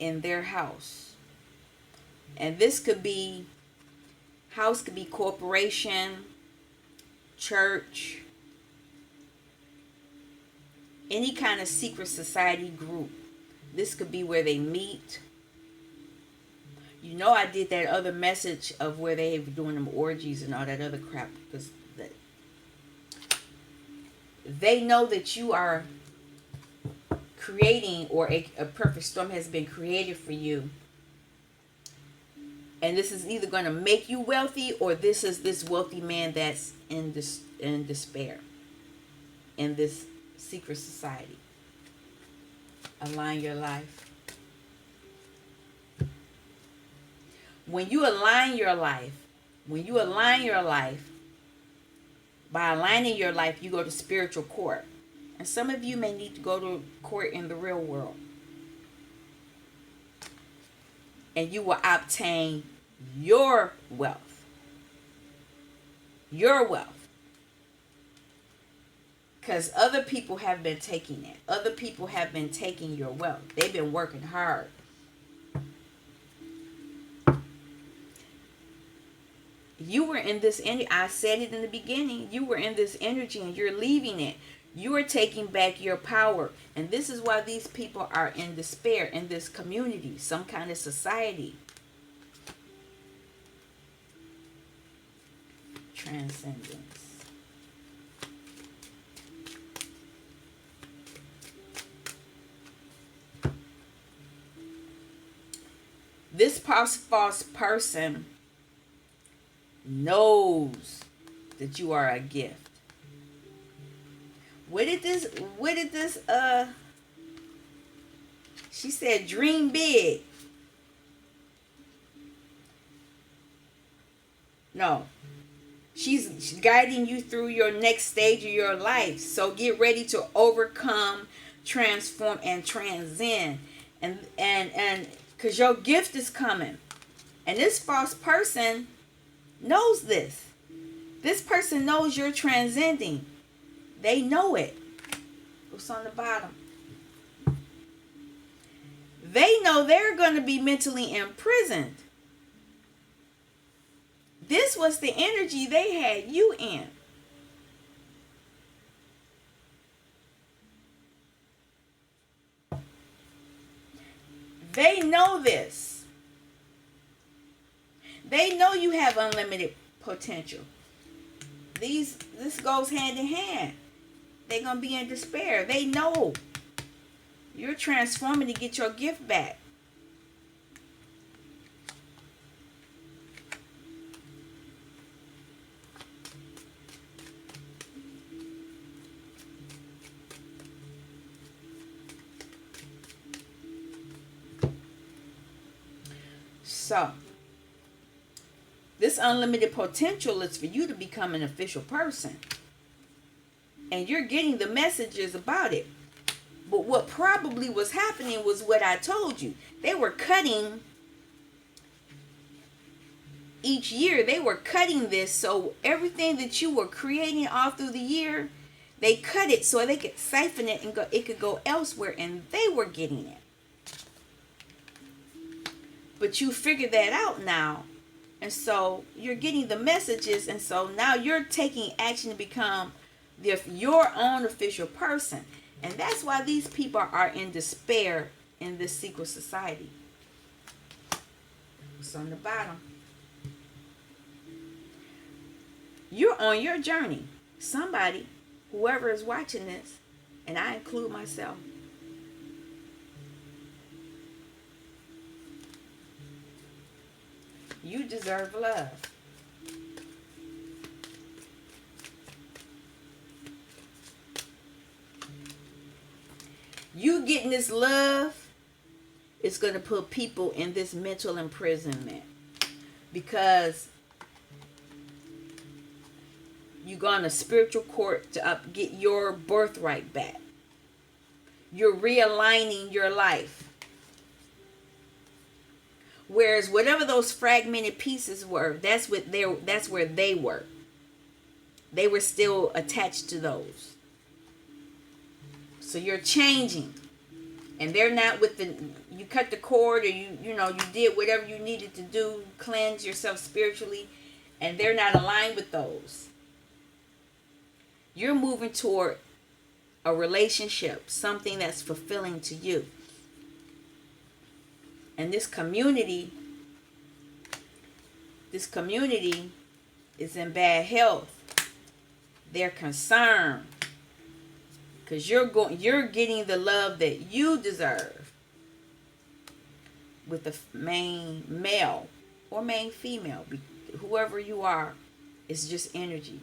in their house. And this could be, house could be corporation, church, any kind of secret society group. This could be where they meet. You know, I did that other message of where they were doing them orgies and all that other crap, because they know that you are creating, or a perfect storm has been created for you. And this is either going to make you wealthy, or this is this wealthy man that's in despair in this secret society. Align your life. When you align your life, by aligning your life, you go to spiritual court. And some of you may need to go to court in the real world. And you will obtain your wealth. Your wealth. Because other people have been taking it. Other people have been taking your wealth. They've been working hard. You were in this energy. I said it in the beginning. You were in this energy and you're leaving it. You are taking back your power. And this is why these people are in despair in this community, some kind of society. Transcendence. This false person knows that you are a gift. What did this she said dream big. No. She's guiding you through your next stage of your life. So get ready to overcome, transform, and transcend. And because your gift is coming. And this false person knows this. This person knows you're transcending. They know it. What's on the bottom? They know they're going to be mentally imprisoned. This was the energy they had you in. They know this. They know you have unlimited potential. This goes hand in hand. They're going to be in despair. They know you're transforming to get your gift back. So, this unlimited potential is for you to become an official person. And you're getting the messages about it. But what probably was happening was what I told you. They were cutting each year. They were cutting this. So everything that you were creating all through the year, they cut it so they could siphon it and it could go elsewhere. And they were getting it. But you figured that out now. And so you're getting the messages. And so now you're taking action to become your own official person. And that's why these people are in despair in this secret society. What's on the bottom? You're on your journey. Somebody, whoever is watching this, and I include myself, you deserve love. You getting this love is going to put people in this mental imprisonment. Because you're going to spiritual court to get your birthright back. You're realigning your life. Whereas whatever those fragmented pieces were, that's where they were. They were still attached to those. So you're changing. and they're not with the, you cut the cord, or you know, you did whatever you needed to do, cleanse yourself spiritually, and they're not aligned with those, you're moving toward a relationship, something that's fulfilling to you. And this community is in bad health. They're concerned because you're getting the love that you deserve with the main male or main female, whoever you are. It's just energy.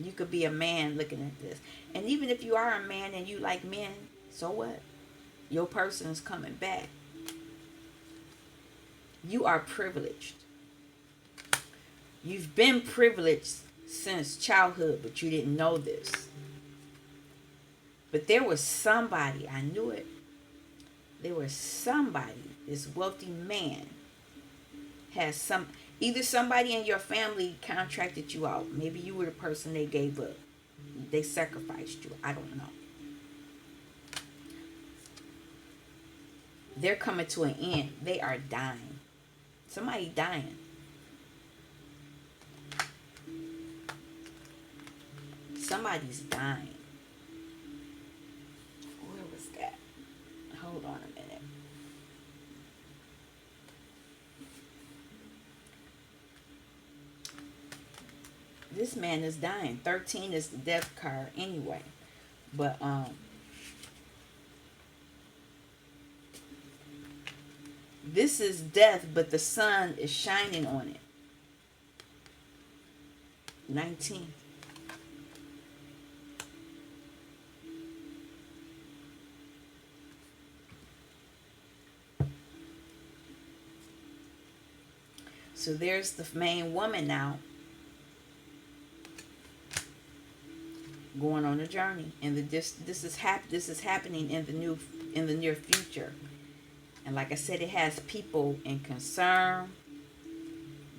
You could be a man looking at this, and even if you are a man and you like men, so what? Your person is coming back. You are privileged. You've been privileged since childhood, but you didn't know this. But there was somebody, I knew it. There was somebody, this wealthy man, has either somebody in your family contracted you out. Maybe you were the person they gave up. They sacrificed you. I don't know. They're coming to an end. They are dying. Somebody dying. Somebody's dying. Where was that? Hold on a minute. This man is dying. 13 is the death card anyway. But this is death, but the sun is shining on it. 19. So there's the main woman now going on a journey, and this is happening in the near future. And like I said, it has people in concern.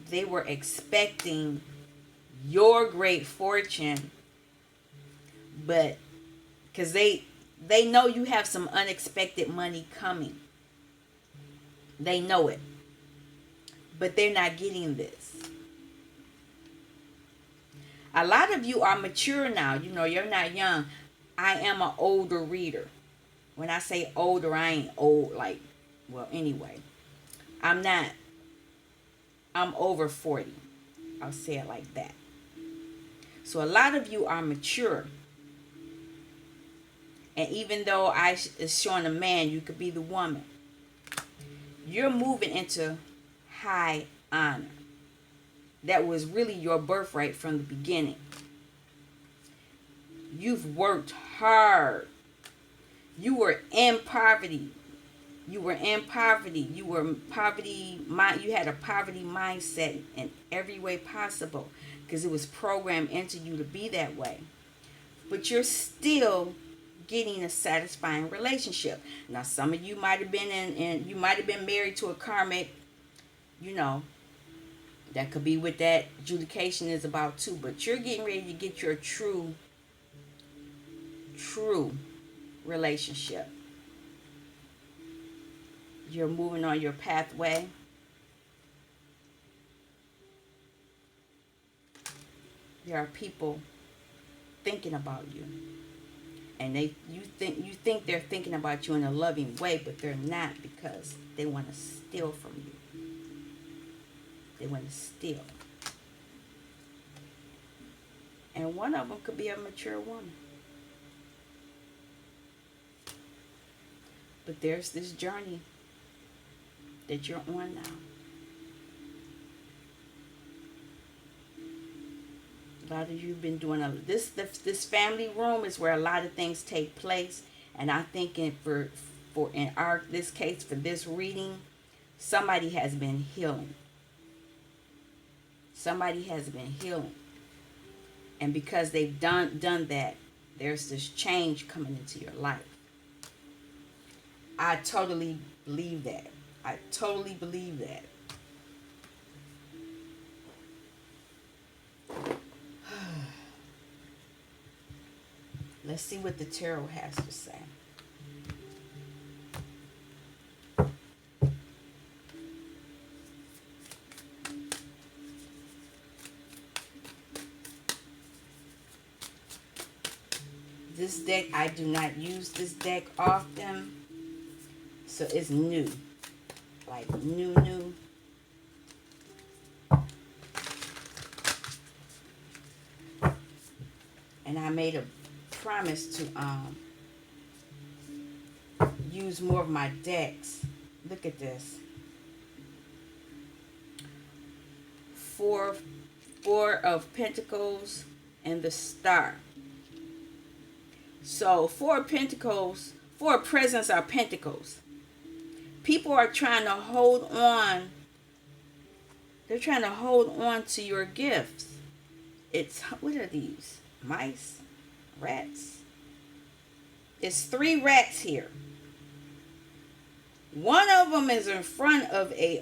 They were expecting your great fortune, but because they know you have some unexpected money coming. They know it. But they're not getting this. A lot of you are mature now. You know, you're not young. I am an older reader. When I say older, I ain't old like, well, anyway. I'm not. I'm over 40. I'll say it like that. So a lot of you are mature. And even though I is showing a man, you could be the woman. You're moving into high honor. That was really your birthright from the beginning. You've worked hard. You were in poverty. You were in poverty. You were poverty. You had a poverty mindset in every way possible because it was programmed into you to be that way. But you're still getting a satisfying relationship. Now, some of you might have been you might have been married to a karmic. You know, that could be what that adjudication is about too. But you're getting ready to get your true relationship. You're moving on your pathway. There are people thinking about you. And you think they're thinking about you in a loving way, but they're not, because they want to steal from you. They want to steal. And one of them could be a mature woman. But there's this journey that you're on now. A lot of you have been doing this family room is where a lot of things take place. And I think in this case, for this reading, somebody has been healing. Somebody has been healing. And because they've done that, there's this change coming into your life. I totally believe that. I totally believe that. Let's see what the tarot has to say. This deck, I do not use this deck often. So it's new. Like new. And I made a promise to use more of my decks. Look at this. Four of Pentacles and the Star. So 4 of Pentacles, 4 presents are Pentacles. People are trying to hold on. They're trying to hold on to your gifts. It's, what are these? Mice? Rats? It's 3 rats here. One of them is in front of a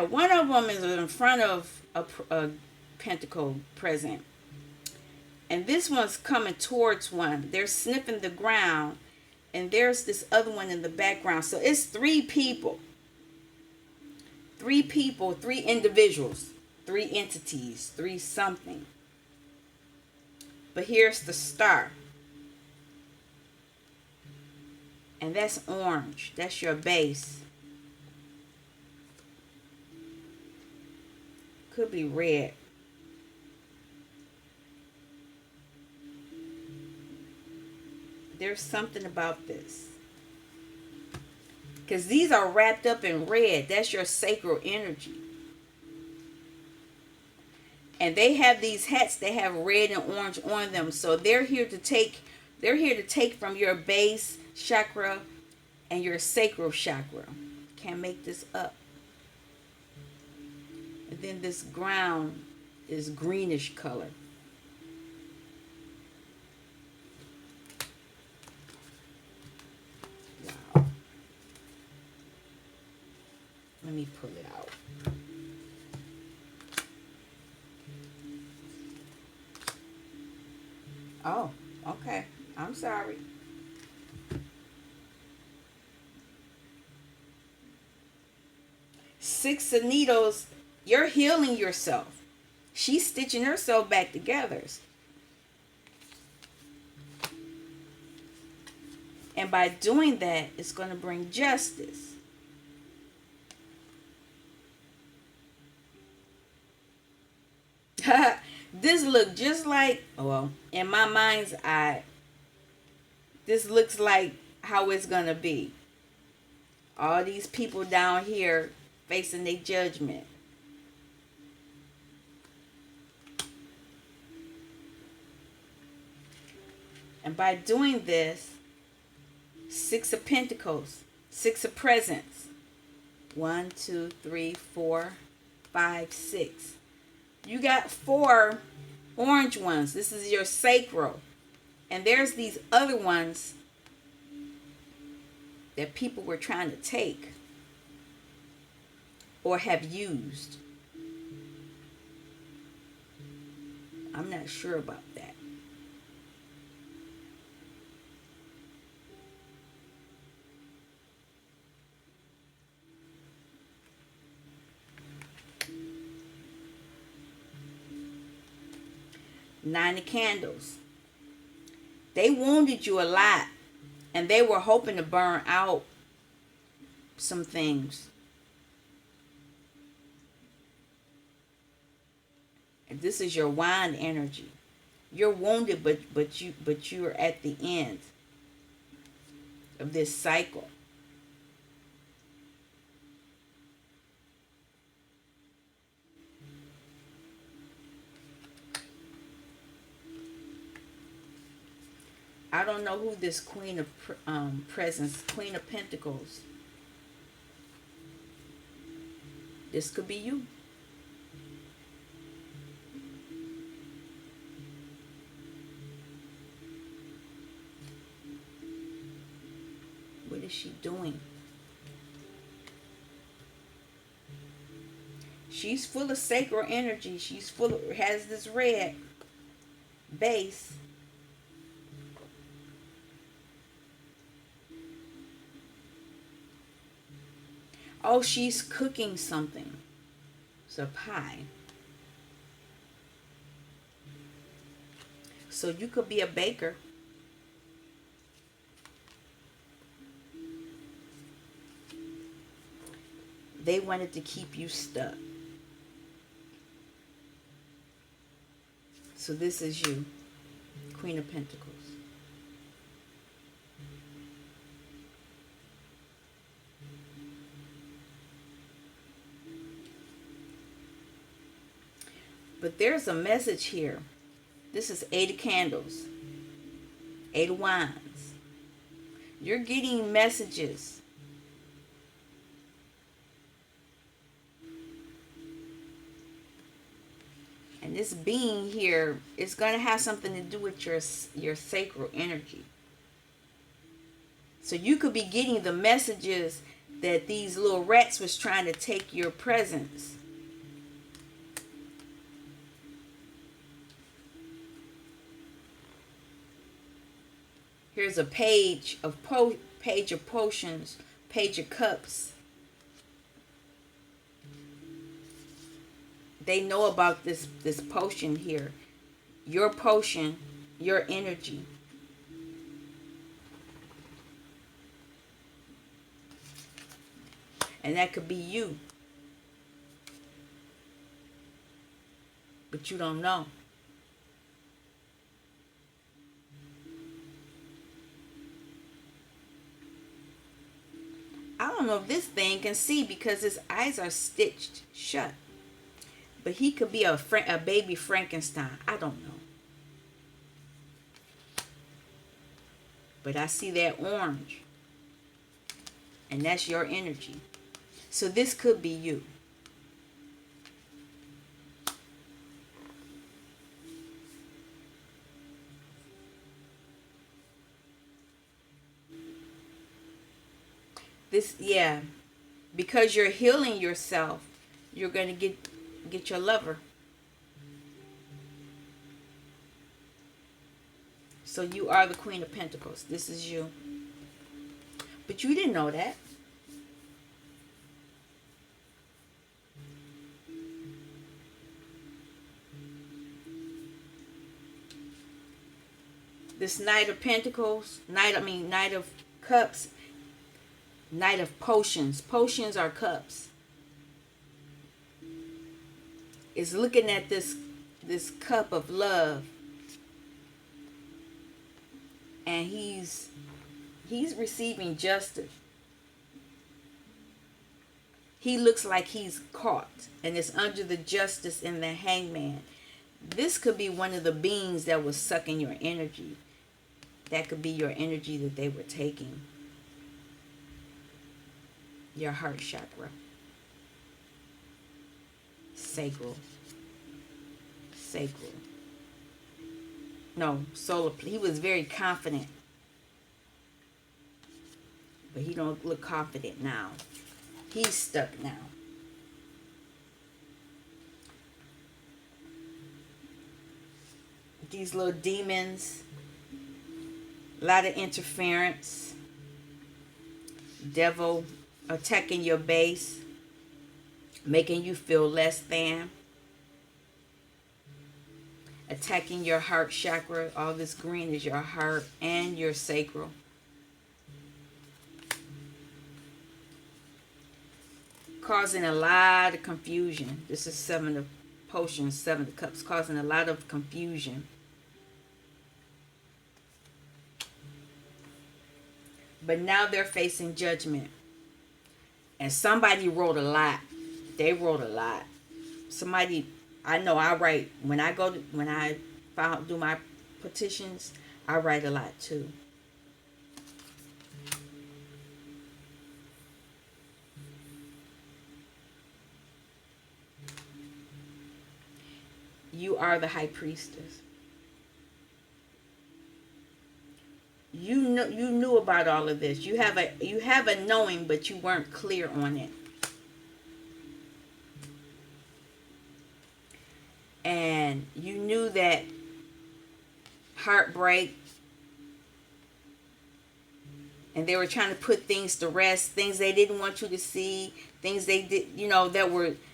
one of them is in front of a pentacle present. And this one's coming towards one. They're sniffing the ground. And there's this other one in the background. So it's 3 people. 3 people, 3 individuals, 3 entities, 3 something. But here's the Star. And that's orange. That's your base. Could be red. There's something about this. Because these are wrapped up in red. That's your sacral energy. And they have these hats that have red and orange on them. So they're here to take from your base chakra and your sacral chakra. Can't make this up. And then this ground is greenish color. Wow. Let me pull it out. Oh, okay. I'm sorry. Six of Needles. You're healing yourself. She's stitching herself back together. And by doing that, it's going to bring justice. This look just like, well, in my mind's eye, this looks like how it's going to be. All these people down here facing their judgment. And by doing this, 6 of Pentacles, 6 of Presents. 1, 2, 3, 4, 5, 6. You got 4 orange ones. This is your sacral. And there's these other ones that people were trying to take or have used. I'm not sure about that. Nine of Candles. They wounded you a lot, and they were hoping to burn out some things. And this is your wand energy. You're wounded, but you're at the end of this cycle. I don't know who this Queen of Presents, Queen of Pentacles. This could be you. What is she doing? She's full of sacral energy. She's full of, has this red base. Oh, she's cooking something. It's a pie. So you could be a baker. They wanted to keep you stuck. So this is you, Queen of Pentacles. But there's a message here. This is 8 of Candles, 8 of Wands. You're getting messages. And this being here is going to have something to do with your sacral energy. So you could be getting the messages that these little rats was trying to take your presence. Here's a page of potions, page of cups. They know about this potion here. Your potion, your energy. And that could be you. But you don't know. I don't know if this thing can see because his eyes are stitched shut. But he could be a baby Frankenstein. I don't know. But I see that orange. And that's your energy. So this could be you. Yeah. Because you're healing yourself, you're going to get your lover. So you are the Queen of Pentacles. This is you. But you didn't know that. This Knight of Pentacles, Knight of Cups, Knight of Potions. Potions are cups. Is looking at this cup of love. And he's receiving justice. He looks like he's caught and it's under the justice in the Hangman. This could be one of the beings that was sucking your energy. That could be your energy that they were taking. Your heart chakra. Sacral. No, solar. He was very confident. But he don't look confident now. He's stuck now. These little demons. A lot of interference. Devil attacking your base. Making you feel less than. Attacking your heart chakra. All this green is your heart and your sacral. Causing a lot of confusion. This is 7 of Potions, 7 of Cups. Causing a lot of confusion. But now they're facing judgment. And somebody wrote a lot. They wrote a lot. Somebody, I know I write, when I do my petitions, I write a lot too. You are the High Priestess. You knew about all of this. You have a knowing, but you weren't clear on it. And you knew that heartbreak, and they were trying to put things to rest, things they didn't want you to see, things they did,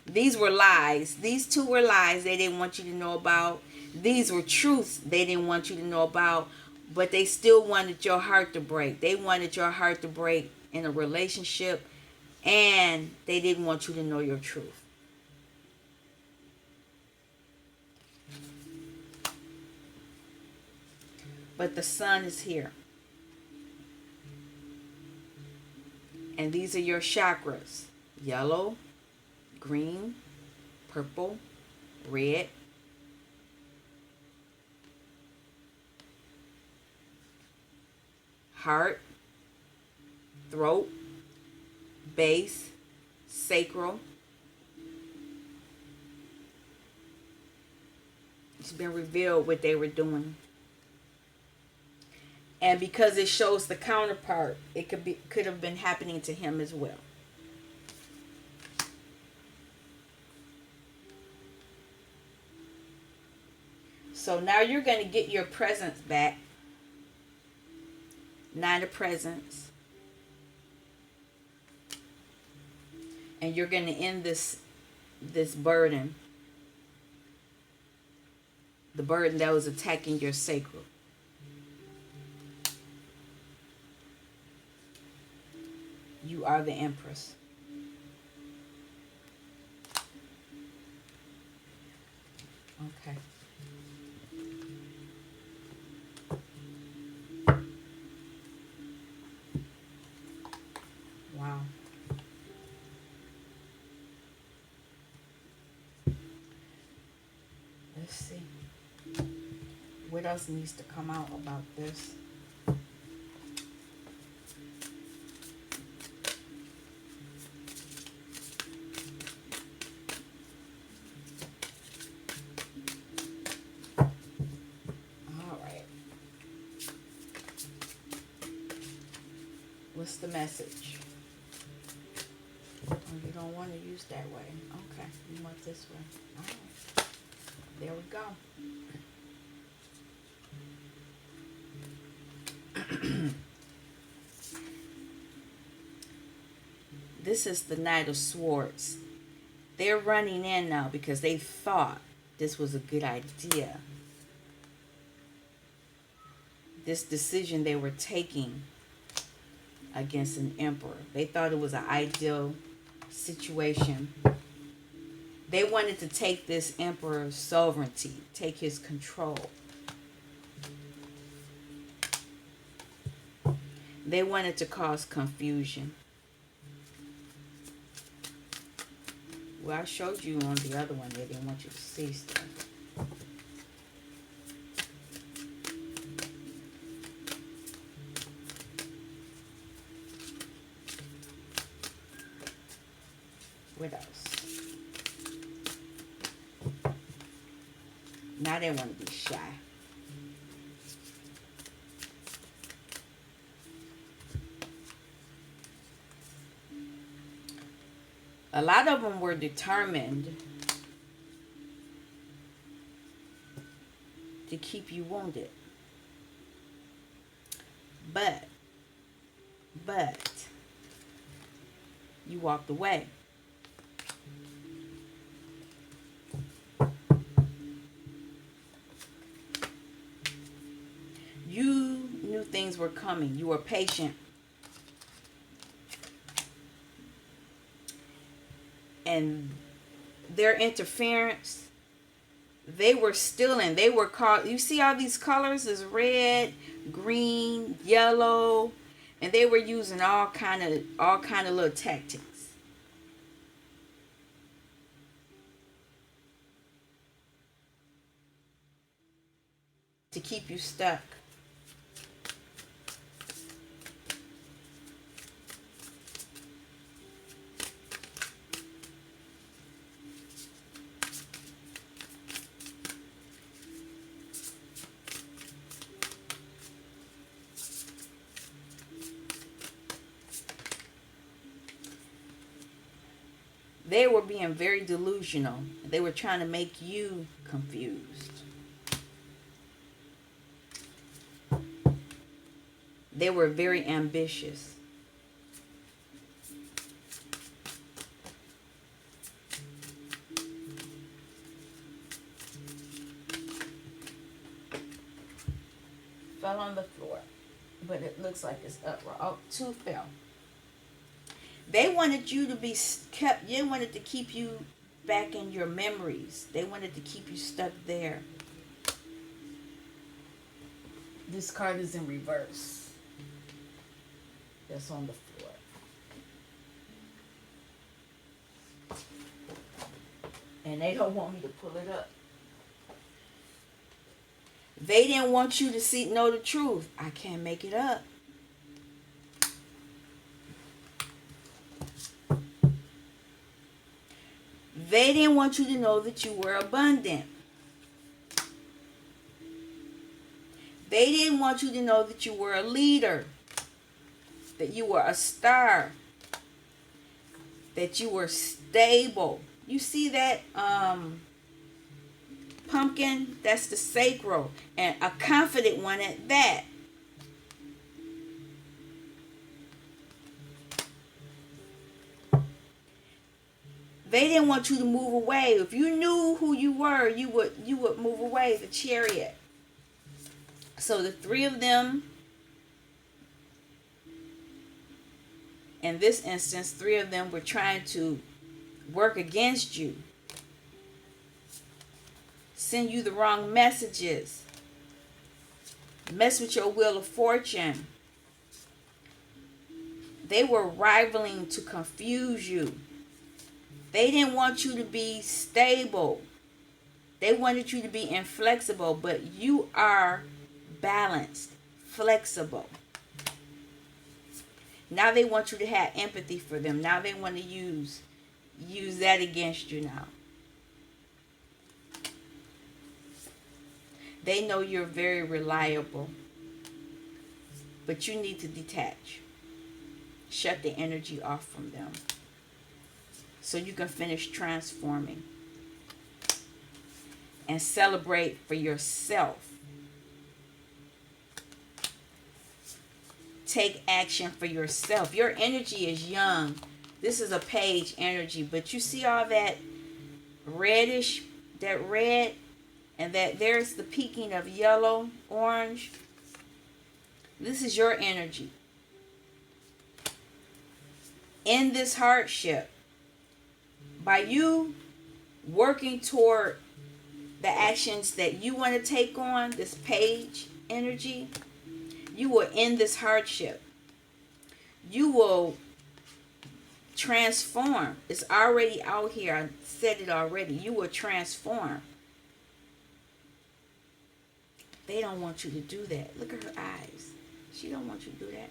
these were lies. These two were lies they didn't want you to know about. These were truths they didn't want you to know about, but they still wanted your heart to break. They wanted your heart to break in a relationship, and they didn't want you to know your truth. But the sun is here. And these are your chakras: yellow, green, purple, red, heart, throat, base, sacral. It's been revealed what they were doing. And because it shows the counterpart, it could have been happening to him as well. So now you're going to get your presence back. 9 of presents. And you're going to end this burden. The burden that was attacking your sacral. You are the Empress. Okay. Wow. Let's see. What else needs to come out about this? What's the message? Oh, you don't want to use that way. Okay, you want this way. All right. There we go. This is the Knight of Swords. They're running in now because they thought this was a good idea. This decision they were taking against an emperor. They thought it was an ideal situation. They wanted to take this emperor's sovereignty, take his control. They wanted to cause confusion. Well, I showed you on the other one. They didn't want you to see stuff. What else? Now they want to be shy. A lot of them were determined to keep you wounded. But you walked away. You knew things were coming. You were patient. And their interference, they were stealing. They were called, you see all these colors is red, green, yellow, and they were using all kind of little tactics to keep you stuck. They were being very delusional. They were trying to make you confused. They were very ambitious. fell on the floor, but it looks like it's upright. Oh, two fell. They wanted you to be kept. They wanted to keep you back in your memories. They wanted to keep you stuck there. This card is in reverse. That's on the floor. And they don't want me to pull it up. They didn't want you to know the truth. I can't make it up. They didn't want you to know that you were abundant. They didn't want you to know that you were a leader, that you were a star, that you were stable. You see that pumpkin? That's the sacral, and a confident one at that. They didn't want you to move away. If you knew who you were, you would move away. The Chariot. So the three of them, in this instance, three of them were trying to work against you, send you the wrong messages, mess with your wheel of fortune. They were rivaling to confuse you. They didn't want you to be stable. They wanted you to be inflexible, but you are balanced, flexible. Now they want you to have empathy for them. Now they want to use that against you now. They know you're very reliable, but you need to detach. Shut the energy off from them so you can finish transforming and celebrate for yourself. Take action for yourself. Your energy is young. This is a page energy, but you see all that reddish, that red, and that there's the peaking of yellow, orange. This is your energy. In this hardship, by you working toward the actions that you want to take on, this page energy, you will end this hardship. You will transform. It's already out here. I said it already. You will transform. They don't want you to do that. Look at her eyes. She don't want you to do that.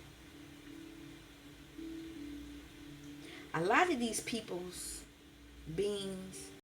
A lot of these people's beings